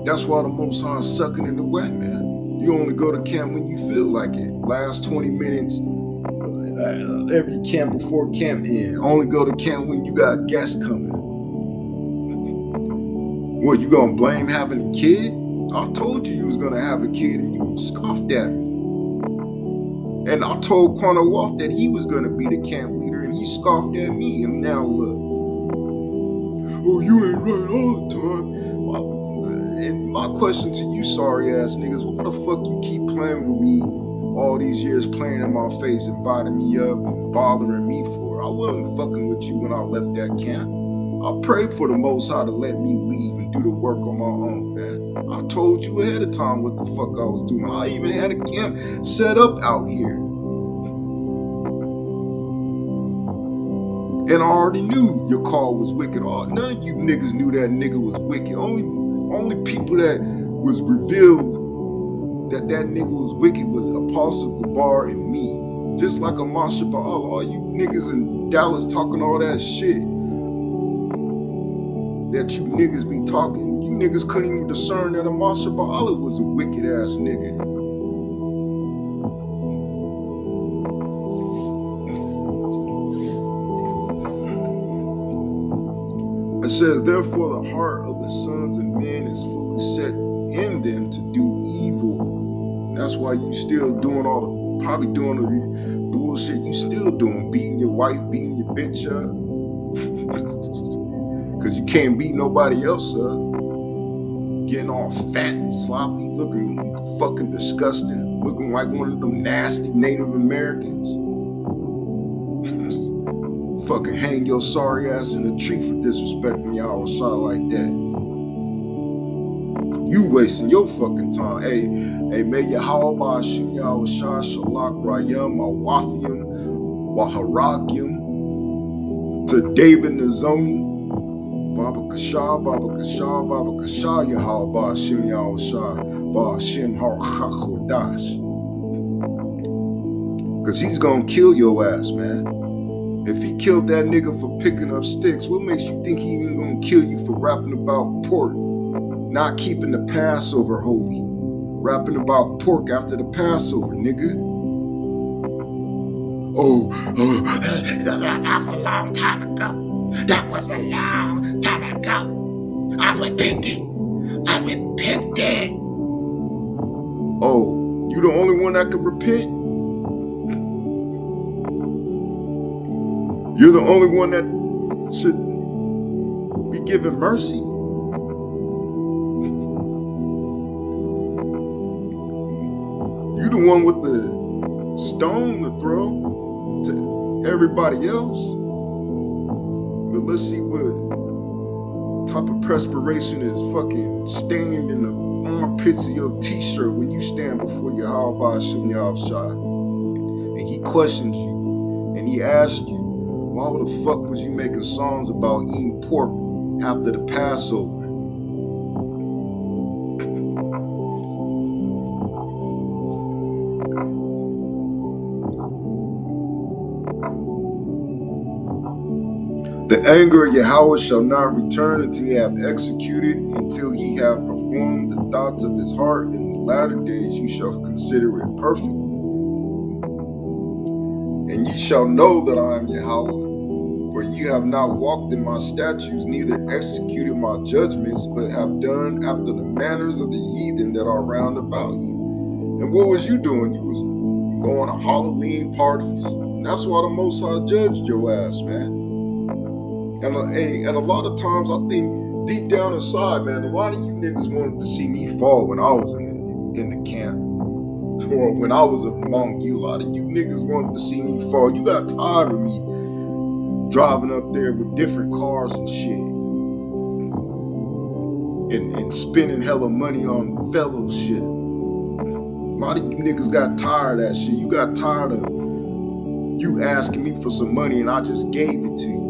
That's why the Most High is sucking in the wet, man. You only go to camp when you feel like it. Last 20 minutes, every camp before camp end. Only go to camp when you got guests coming. What, you gonna blame having a kid? I told you was gonna have a kid and you scoffed at me. And I told Corner Wolf that he was gonna be the camp leader and he scoffed at me. And now look, oh, you ain't right all the time. And my question to you, sorry ass niggas, why the fuck you keep playing with me all these years, playing in my face, inviting me up and bothering me for it? I wasn't fucking with you when I left that camp. I prayed for the Most High to let me leave and do the work on my own, man. I told you ahead of time what the fuck I was doing. I even had a camp set up out here. And I already knew your call was wicked. None of you niggas knew that nigga was wicked. Only people that was revealed that nigga was wicked was Apostle Gabar and me. Just like a Masha Baal. All you niggas in Dallas talking all that shit that you niggas be talking. You niggas couldn't even discern that a Masha Baal was a wicked ass nigga. It says, therefore the heart of the sons of men is fully set in them to do evil. That's why you still doing probably doing all the bullshit you still doing, beating your wife, beating your bitch up. Cause you can't beat nobody else up. Getting all fat and sloppy, looking fucking disgusting, looking like one of them nasty Native Americans. Fucking hang your sorry ass in a tree for disrespecting y'all shot like that. You wasting your fucking time. Hey, may Yahweh Shem Yahweh Shah Shalak Rayam Awathium Waharagyum to David Nazoni Baba Kasha Yahweh Shem Yahweh Shah Ba Shem Harachakodash. Cause he's gonna kill your ass, man. If he killed that nigga for picking up sticks, what makes you think he ain't gonna kill you for rapping about pork? Not keeping the Passover holy. Rapping about pork after the Passover, nigga. Oh, that was a long time ago. That was a long time ago. I repented. Oh, you the only one that can repent? You're the only one that should be given mercy. You the one with the stone to throw to everybody else. But let's see what type of perspiration is fucking stained in the armpits of your t-shirt when you stand before your Yahweh Shem Yahweh Shai. And he questions you. And he asks you, why the fuck was you making songs about eating pork after the Passover? The anger of Yahweh shall not return until he have executed, until he have performed the thoughts of his heart. In the latter days you shall consider it perfectly. And ye shall know that I am Yahweh, for you have not walked in my statutes, neither executed my judgments, but have done after the manners of the heathen that are round about you. And what was you doing? You was going to Halloween parties. And that's why the Most High judged your ass, man. And a lot of times I think deep down inside, man, a lot of you niggas wanted to see me fall when I was in the camp. Or when I was among you. A lot of you niggas wanted to see me fall. You got tired of me driving up there with different cars and shit. And spending hella money on fellowship. A lot of you niggas got tired of that shit. You got tired of you asking me for some money and I just gave it to you.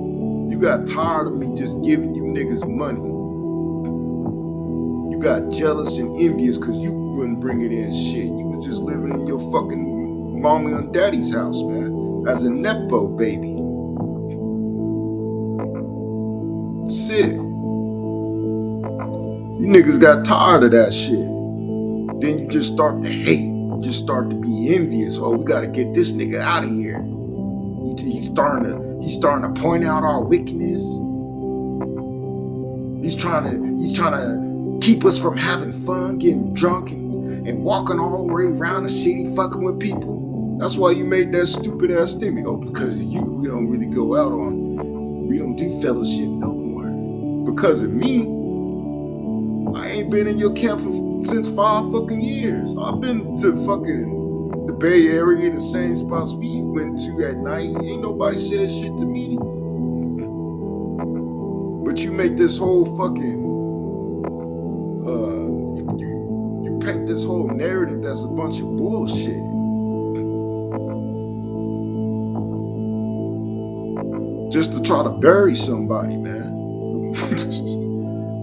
You got tired of me just giving you niggas money. You got jealous and envious because you wouldn't bring it in shit. You was just living in your fucking mommy and daddy's house, man. As a Nepo baby. Shit. You niggas got tired of that shit. Then you just start to hate. You just start to be envious. Oh, we gotta get this nigga out of here. He's starting to point out our wickedness. He's trying to keep us from having fun, getting drunk, and walking all the way around the city fucking with people. That's why you made that stupid ass statement. Oh, because of you, we don't really go out we don't do fellowship no more. Because of me, I ain't been in your camp since 5 fucking years. I've been to fucking the Bay Area, the same spots we went to at night. Ain't nobody said shit to me. But you make this whole fucking you paint this whole narrative that's a bunch of bullshit. Just to try to bury somebody, man.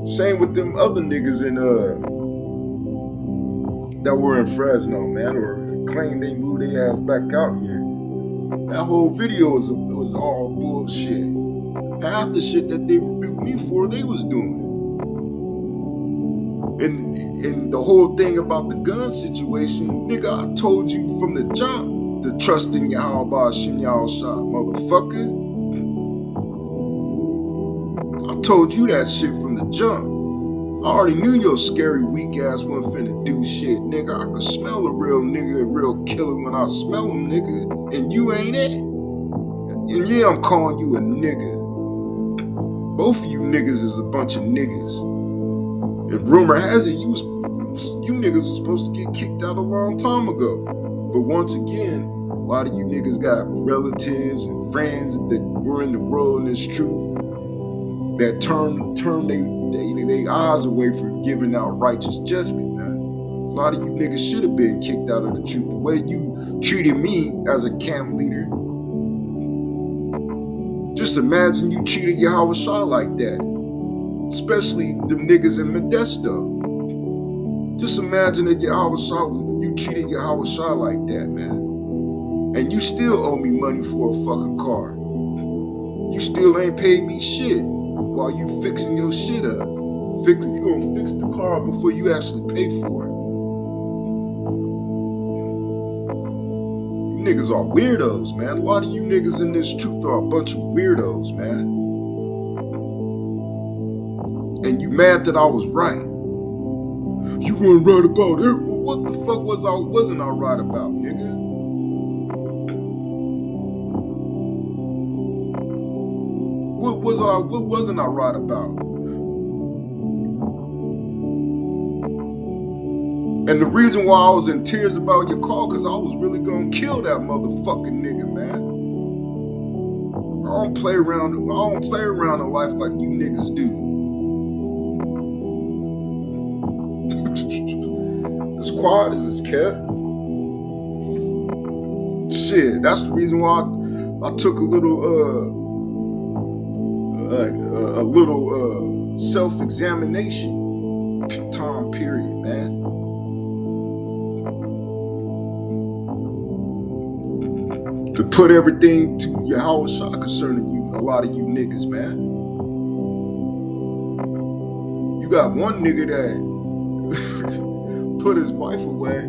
Same with them other niggas in that were in Fresno, man, or claim they moved their ass back out here. That whole video was all bullshit. Half the shit that they rebuked me for, they was doing. And the whole thing about the gun situation, nigga, I told you from the jump to trust in Yahweh Shem Shah, motherfucker. I told you that shit from the jump. I already knew your scary weak ass wasn't finna do shit, nigga. I could smell a real nigga, a real killer when I smell him, nigga. And you ain't it. And yeah, I'm calling you a nigga. Both of you niggas is a bunch of niggas. And rumor has it you niggas was supposed to get kicked out a long time ago. But once again, a lot of you niggas got relatives and friends that were in the world and this truth that turn they eyes away from giving out righteous judgment, man. A lot of you niggas should have been kicked out of the truth. The way you treated me as a camp leader. Just imagine you treated Yahweh Shah like that. Especially them niggas in Modesto. Just imagine that you treated Yahweh Shah like that, man. And you still owe me money for a fucking car. You still ain't paid me shit while you fixing your shit up. You gonna fix the car before you actually pay for it. You niggas are weirdos, man. A lot of you niggas in this truth are a bunch of weirdos, man. And you mad that I was right. You weren't right about it. Well, what the fuck wasn't I right about, nigga? What wasn't I right about? And the reason why I was in tears about your call, cause I was really gonna kill that motherfucking nigga, man. I don't play around in life like you niggas do. As quiet as it's kept. Shit, that's the reason why I took a little self-examination time period, man. To put everything to Yahweh Shah concerning you, a lot of you niggas, man. You got one nigga that put his wife away,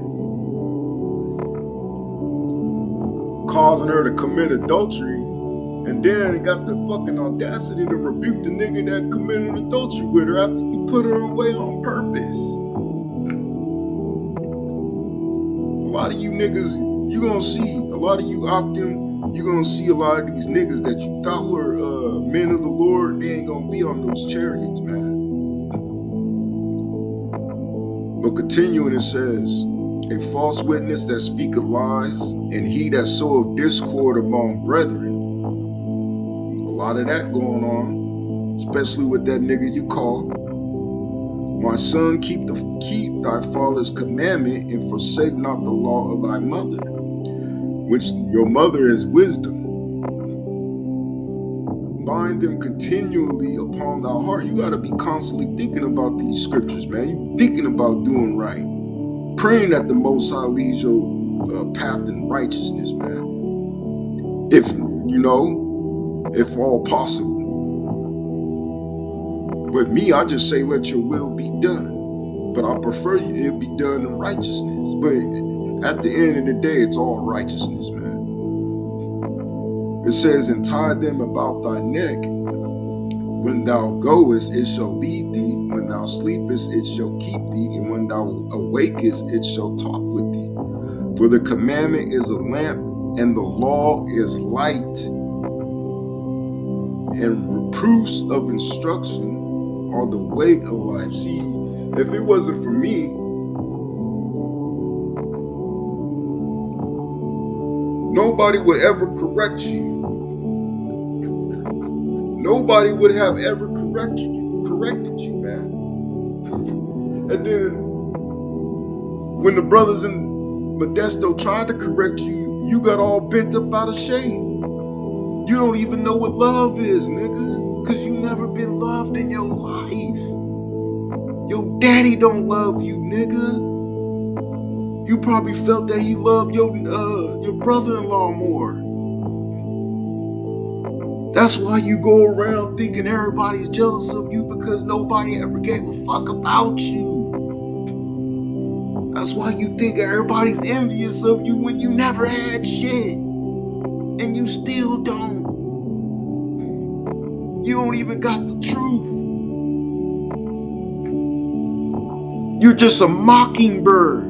causing her to commit adultery, and then got the fucking audacity to rebuke the nigga that committed adultery with her after you put her away on purpose. A lot of you niggas, you gonna see, a lot of you Akim, you gonna see a lot of these niggas that you thought were men of the Lord, they ain't gonna be on those chariots, man. But continuing, it says, a false witness that speaketh lies, and he that soweth discord among brethren. A lot of that going on, especially with that nigga you call. My son, keep thy father's commandment, and forsake not the law of thy mother, which your mother is wisdom. Bind them continually upon thy heart. You gotta be constantly thinking about these scriptures, man. You thinking about doing right, praying that the Most High leads your path in righteousness, man. If all possible. But me, I just say, let your will be done. But I prefer it be done in righteousness. But at the end of the day, it's all righteousness, man. It says, and tie them about thy neck, When thou goest, it shall lead thee. When thou sleepest, it shall keep thee. And when thou awakest, it shall talk with thee. For the commandment is a lamp, and the law is light. And reproofs of instruction are the way of life. See, if it wasn't for me, nobody would ever correct you. Nobody would have ever corrected you, man. And then when the brothers in Modesto tried to correct you, you got all bent up out of shape. You don't even know what love is, nigga, because you never been loved in your life. Your daddy don't love you, nigga. You probably felt that he loved your brother-in-law more. That's why you go around thinking everybody's jealous of you, because nobody ever gave a fuck about you. That's why you think everybody's envious of you when you never had shit. And you still don't. You don't even got the truth. You're just a mockingbird.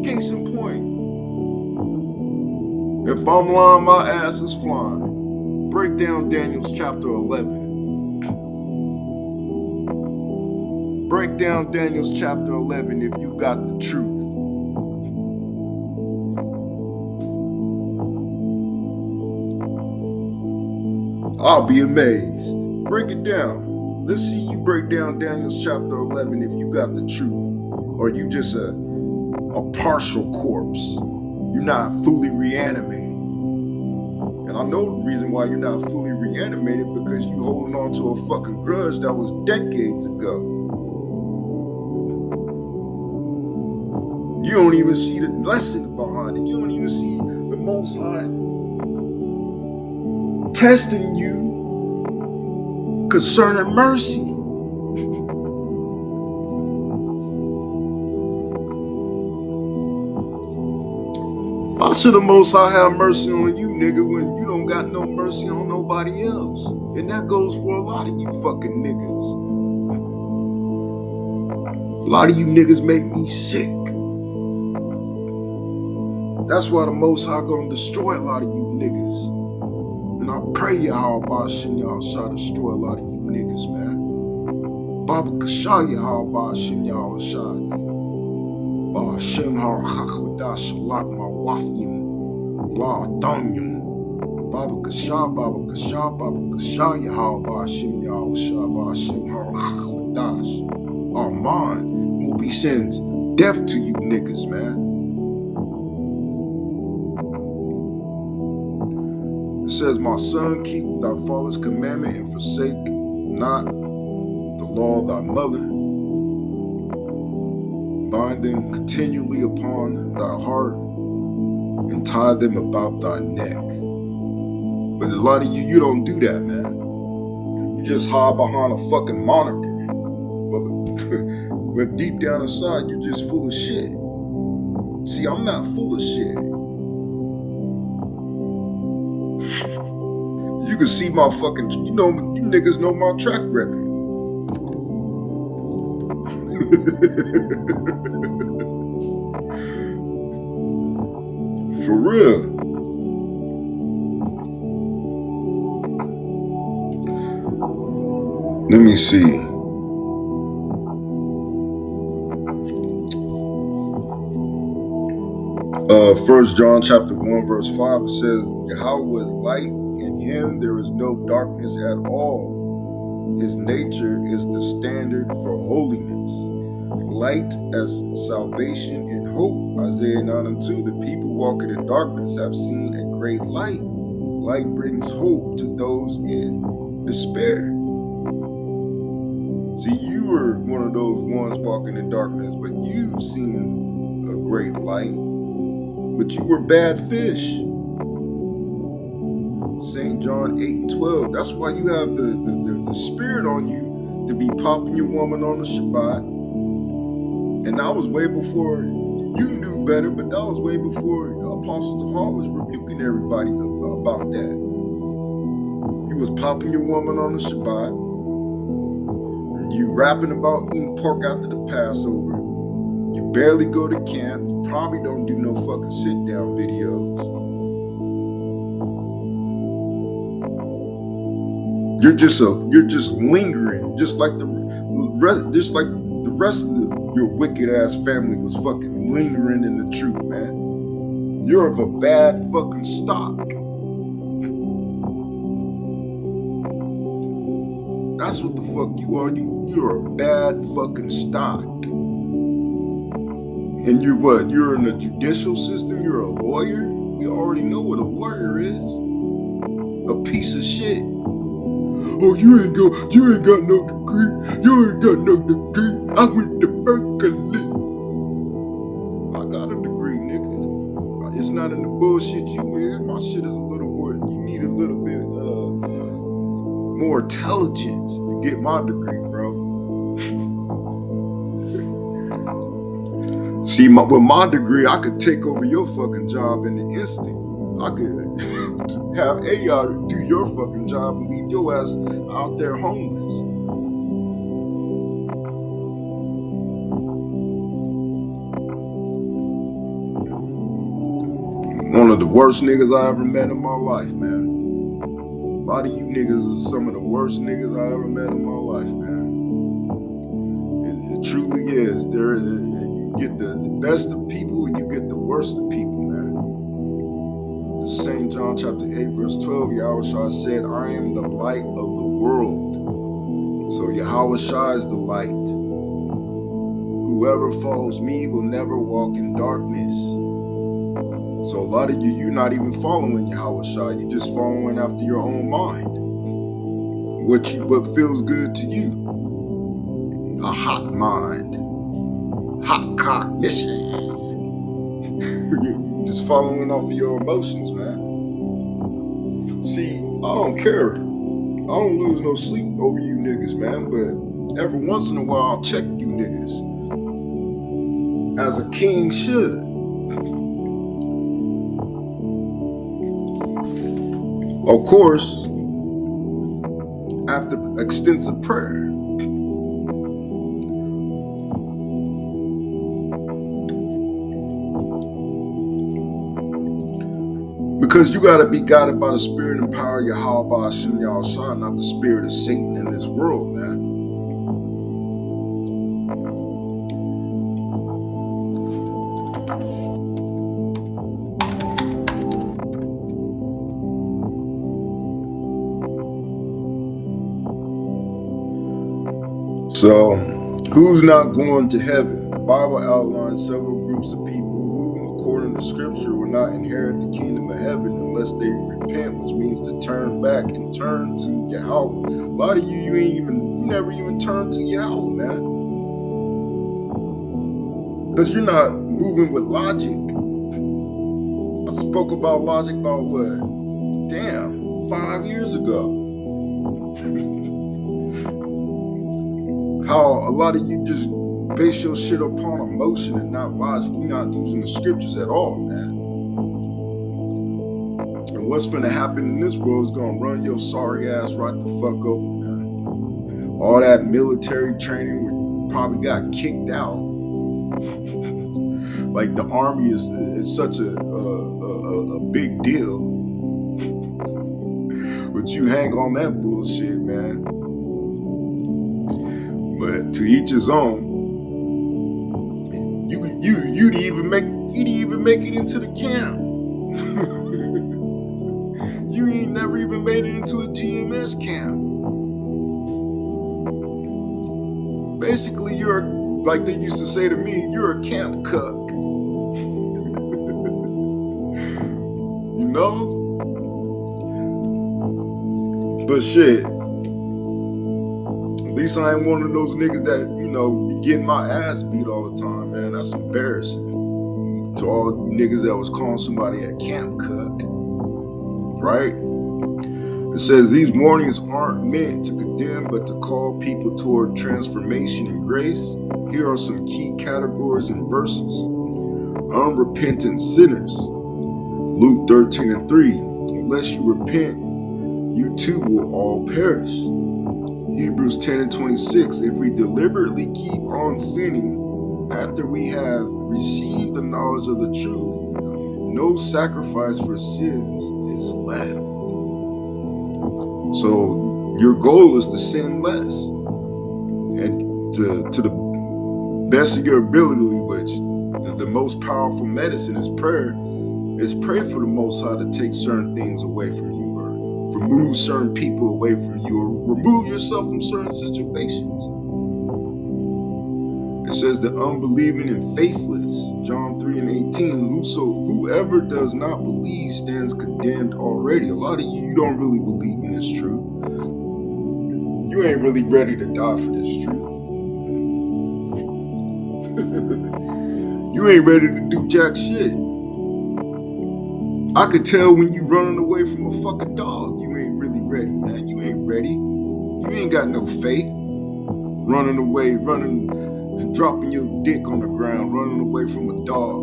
Case in point. If I'm lying, my ass is flying. Break down Daniel's chapter 11. Break down Daniel's chapter 11 if you got the truth. I'll be amazed. Break it down. Let's see you break down Daniel's chapter 11 if you got the truth. Or you just a partial corpse. You're not fully reanimated. And I know the reason why you're not fully reanimated, because you holding on to a fucking grudge that was decades ago. You don't even see the lesson behind it. You don't even see the Most High testing you concerning mercy. Why should the Most High have mercy on you, nigga, when you don't got no mercy on nobody else? And that goes for a lot of you fucking niggas. A lot of you niggas make me sick. That's why the Most High gonna destroy a lot of you niggas. And I pray y'all Ba'ashem y'all shall destroy a lot of you niggas, man. Baba Kashah y'all Ba'ashem y'all shall Ba'ashem ha'achakwada shalak ma'wafyim la'adanyim. Baba Kashah y'all Ba'ashem y'all shall Ba'ashem ha'achakwadash. Armand will be sends death to you niggas, man. It says, my son, keep thy father's commandment and forsake not the law of thy mother. Bind them continually upon thy heart and tie them about thy neck. But a lot of you don't do that, man. You just hide behind a fucking moniker. But deep down inside, you're just full of shit. See, I'm not full of shit. You can see my fucking, you niggas know my track record. For real. Let me see. 1 John chapter 1 verse 5, it says, Yahweh is light, in him there is no darkness at all. His nature is the standard for holiness. Light as salvation and hope. Isaiah 9:2, the people walking in darkness have seen a great light. Light brings hope to those in despair. See, you were one of those ones walking in darkness, but you've seen a great light. But you were bad fish. St. John 8:12. That's why you have the spirit on you to be popping your woman on the Shabbat. And that was way before you knew better, but that was way before Apostle Tahar was rebuking everybody about that. You was popping your woman on the Shabbat. You rapping about eating pork after the Passover. You barely go to camp. You probably don't do no fucking sit-down videos. You're just lingering, just like the rest of your wicked ass family was fucking lingering in the truth, man. You're of a bad fucking stock. That's what the fuck you are. You're a bad fucking stock. And you're what? You're in the judicial system? You're a lawyer? We already know what a lawyer is. A piece of shit. Oh, you ain't got no degree. You ain't got no degree. I went to Berkeley. I got a degree, nigga. It's not in the bullshit you in. My shit is a little more. You need a little bit more intelligence to get my degree, bro. See, with my degree, I could take over your fucking job in an instant. I could have AI do your fucking job and leave your ass out there homeless. One of the worst niggas I ever met in my life, man. A lot of you niggas are some of the worst niggas I ever met in my life, man. It truly is. You get the best of people and you get the worst of people, man. St. John chapter 8, verse 12, Yahushua said, I am the light of the world. So Yahushua is the light. Whoever follows me will never walk in darkness. So a lot of you're not even following Yahushua. You're just following after your own mind. What feels good to you. A hot mind. Hot cognition. You're just following off of your emotions, man. See, I don't care. I don't lose no sleep over you niggas, man, but every once in a while I'll check you niggas. As a king should. Of course, after extensive prayer. Because you gotta be guided by the spirit and power of Yahweh Hashem Yahushua, not the spirit of Satan in this world, man. So, who's not going to heaven? The Bible outlines several groups of people who, according to Scripture, will not inherit the kingdom of heaven unless they repent, which means to turn back and turn to Yahweh. A lot of you never even turn to Yahweh, man. Because you're not moving with logic. I spoke about logic about what? Damn, 5 years ago. How a lot of you just base your shit upon emotion and not logic. You're not using the scriptures at all, man. And what's gonna happen in this world is gonna run your sorry ass right the fuck over, man. All that military training probably got kicked out. Like the army is such a big deal. But you hang on that bullshit, man. But to each his own. You'd even make it into the camp. You ain't never even made it into a GMS camp. Basically, you're, like they used to say to me, you're a camp cuck. You know? But shit, at least I ain't one of those niggas that, be getting my ass beat all the time, man. That's embarrassing. To all niggas that was calling somebody a camp cuck. Right? It says these warnings aren't meant to condemn, but to call people toward transformation and grace. Here are some key categories and verses. Unrepentant sinners. Luke 13:3. Unless you repent, you too will all perish. Hebrews 10 and 26, if we deliberately keep on sinning after we have received the knowledge of the truth, no sacrifice for sins is left. So your goal is to sin less, and to the best of your ability, which the most powerful medicine is prayer, is pray for the Most High to take certain things away from you, or remove certain people away from you, or remove yourself from certain situations. It says the unbelieving and faithless, John 3 and 18, whoever does not believe stands condemned already. A lot of you don't really believe in this truth. You ain't really ready to die for this truth. You ain't ready to do jack shit. I could tell when you running away from a fucking dog. You ain't really ready, man. You ain't ready. You ain't got no faith. Running away, dropping your dick on the ground, running away from a dog.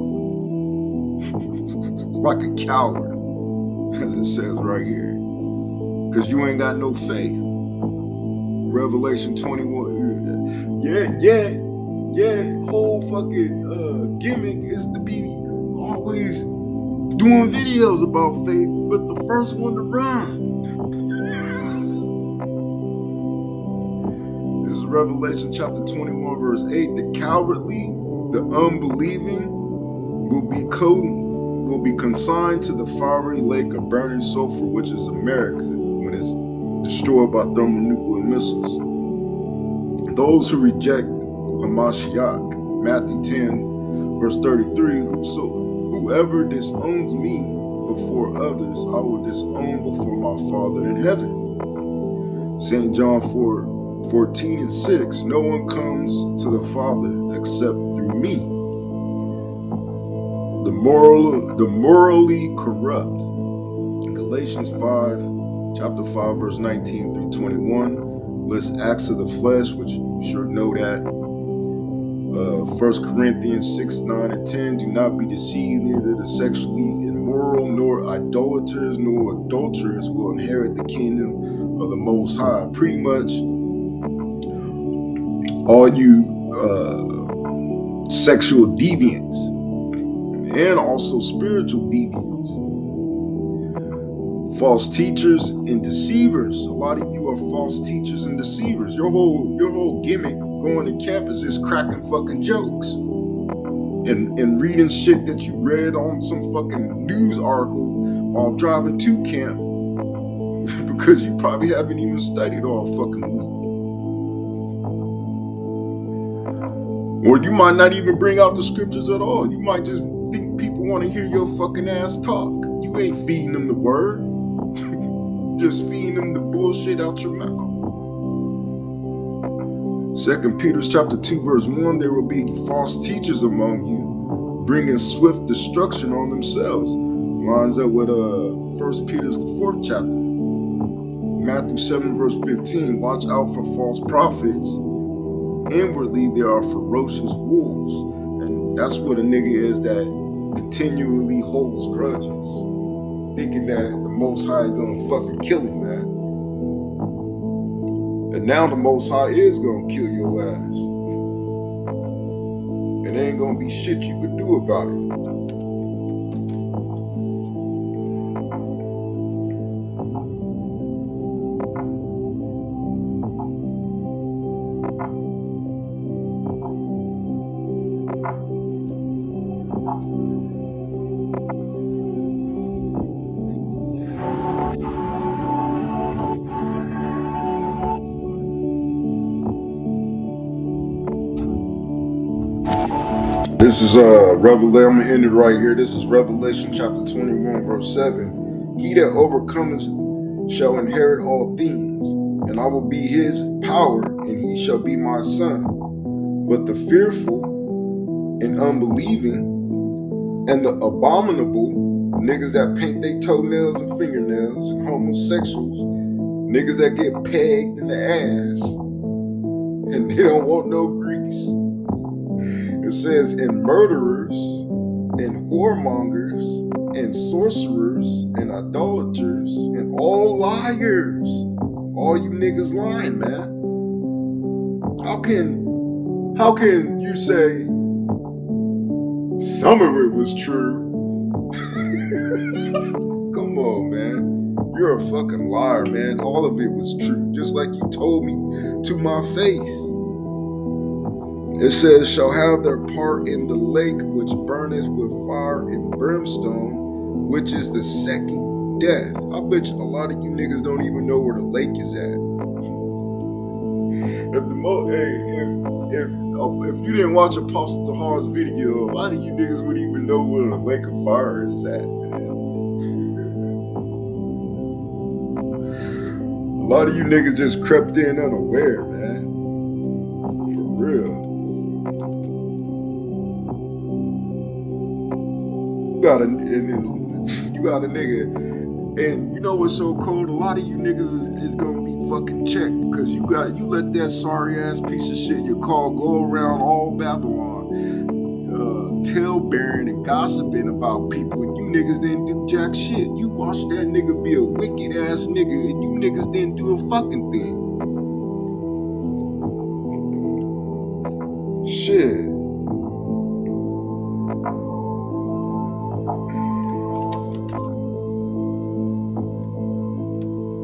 Like a coward, as it says right here. Because you ain't got no faith. Revelation 21. Yeah. Whole fucking gimmick is to be always doing videos about faith, but the first one to run. This is Revelation chapter 21, verse 8. The cowardly, the unbelieving will be consigned to the fiery lake of burning sulfur, which is America, when it's destroyed by thermonuclear missiles. Those who reject Hamashiach, Matthew 10, verse 33, whoever disowns me before others, I will disown before my Father in heaven. St. John 4:14 and 6, no one comes to the Father except through me. The morally corrupt. Galatians chapter 5, verse 19 through 21 lists acts of the flesh, which you should know that. 1 Corinthians 6, 9 and 10, do not be deceived, neither the sexually immoral, nor idolaters, nor adulterers will inherit the kingdom of the Most High. Pretty much all you sexual deviants, and also spiritual deviants, false teachers and deceivers. A lot of you are false teachers and deceivers. Your whole gimmick going to camp is just cracking fucking jokes and reading shit that you read on some fucking news article while driving to camp because you probably haven't even studied all fucking week. Or you might not even bring out the scriptures at all. You might just think people want to hear your fucking ass talk. You ain't feeding them the word. Just feeding them the bullshit out your mouth. 2 Peter chapter 2, verse 1, there will be false teachers among you, bringing swift destruction on themselves. Lines up with 1 Peter's the 4th chapter. Matthew 7, verse 15, watch out for false prophets. Inwardly, there are ferocious wolves. And that's what a nigga is that continually holds grudges, thinking that the Most High is gonna fucking kill him, man. And now the Most High is gonna kill your ass. And there ain't gonna be shit you could do about it. This is Revelation. I'm gonna end it right here. This is Revelation chapter 21, verse 7. He that overcometh shall inherit all things, and I will be his power, and he shall be my son. But the fearful and unbelieving and the abominable, niggas that paint their toenails and fingernails, and homosexuals, niggas that get pegged in the ass, and they don't want no grease. It says, and murderers, and whoremongers and sorcerers and idolaters and all liars. All you niggas lying, man. How can you say some of it was true? Come on, man. You're a fucking liar, man. All of it was true, just like you told me to my face. It says, shall have their part in the lake which burneth with fire and brimstone, which is the second death. I bet you a lot of you niggas don't even know where the lake is at. If you didn't watch Apostle Tahar's video, a lot of you niggas wouldn't even know where the lake of fire is at, man. A lot of you niggas just crept in unaware, man. For real. You got a nigga, and you know what's so cold? A lot of you niggas is gonna be fucking checked because you let that sorry ass piece of shit you call go around all Babylon, tale bearing and gossiping about people, and you niggas didn't do jack shit. You watched that nigga be a wicked ass nigga, and you niggas didn't do a fucking thing. Shit.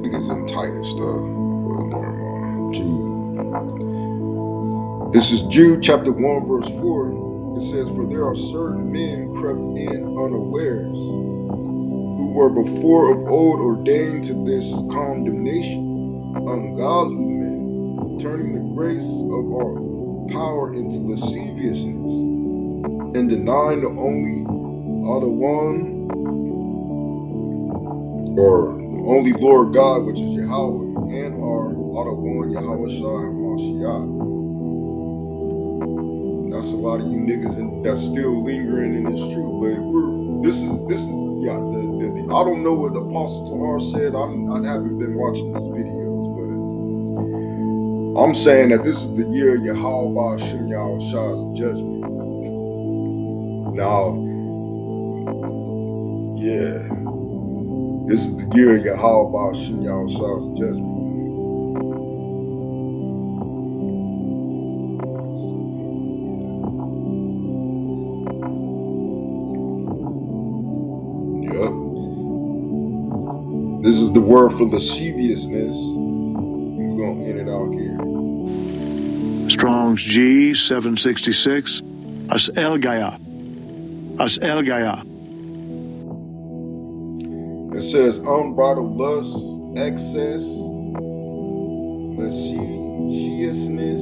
Niggas in Titus stuff. Never mind. Jude. This is Jude chapter 1 verse 4. It says, for there are certain men crept in unawares, who were before of old ordained to this condemnation, ungodly men, turning the grace of our power into lasciviousness, and denying the only other one, or the only Lord God, which is Yahweh, and our other one, Yahweh Shai HaMashiach. That's a lot of you niggas that's still lingering in this truth, but this is yeah. I don't know what Apostle Tahar said. I haven't been watching his videos, but I'm saying that this is the year Yahweh Ba'Shem Yahweh Shai's judgment. Now, yeah, this is the year Yahweh Ba'Shem Yahweh Shai's judgment. This is the word for lasciviousness. We're going to end it out here. Strong's G 766. As Elgaya. It says unbridled lust, excess, lasciviousness,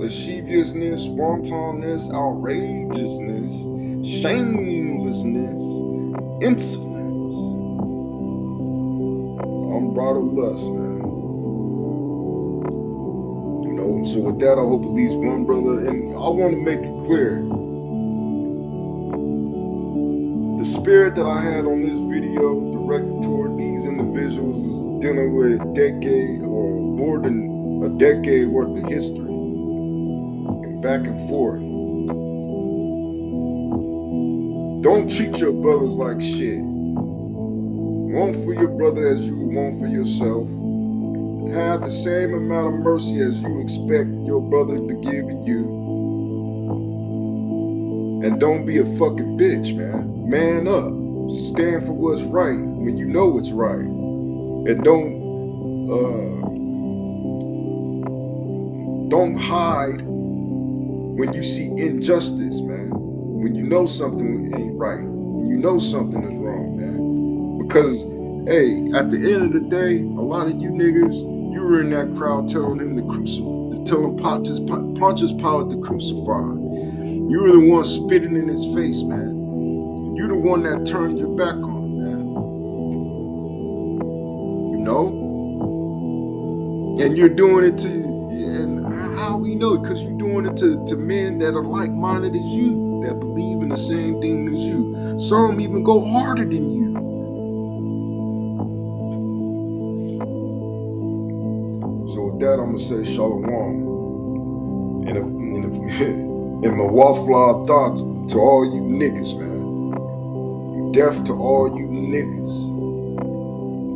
lasciviousness, wantonness, outrageousness, shamelessness, insolence, unbridled lust, man. You know, so with that, I hope at least one brother, and I want to make it clear, the spirit that I had on this video directed toward these individuals is dealing with a decade or more than a decade worth of history and back and forth. Don't treat your brothers like shit. Want for your brother as you would want for yourself. Have the same amount of mercy as you expect your brother to give you. And don't be a fucking bitch, man. Man up. Stand for what's right when you know it's right. And don't hide when you see injustice, man. When you know something ain't right, and you know something is wrong, man. Because, hey, at the end of the day, a lot of you niggas, you were in that crowd telling him telling Pontius Pilate to crucify him. You were the one spitting in his face, man. You're the one that turned your back on him, man. You know? And you're doing it and how we know? Because you're doing it to men that are like-minded as you, that believe in doing the same thing as you. Some even go harder than you. So with that, I'm gonna say shalom. And my waffle thoughts to all you niggas, man. Death to all you niggas.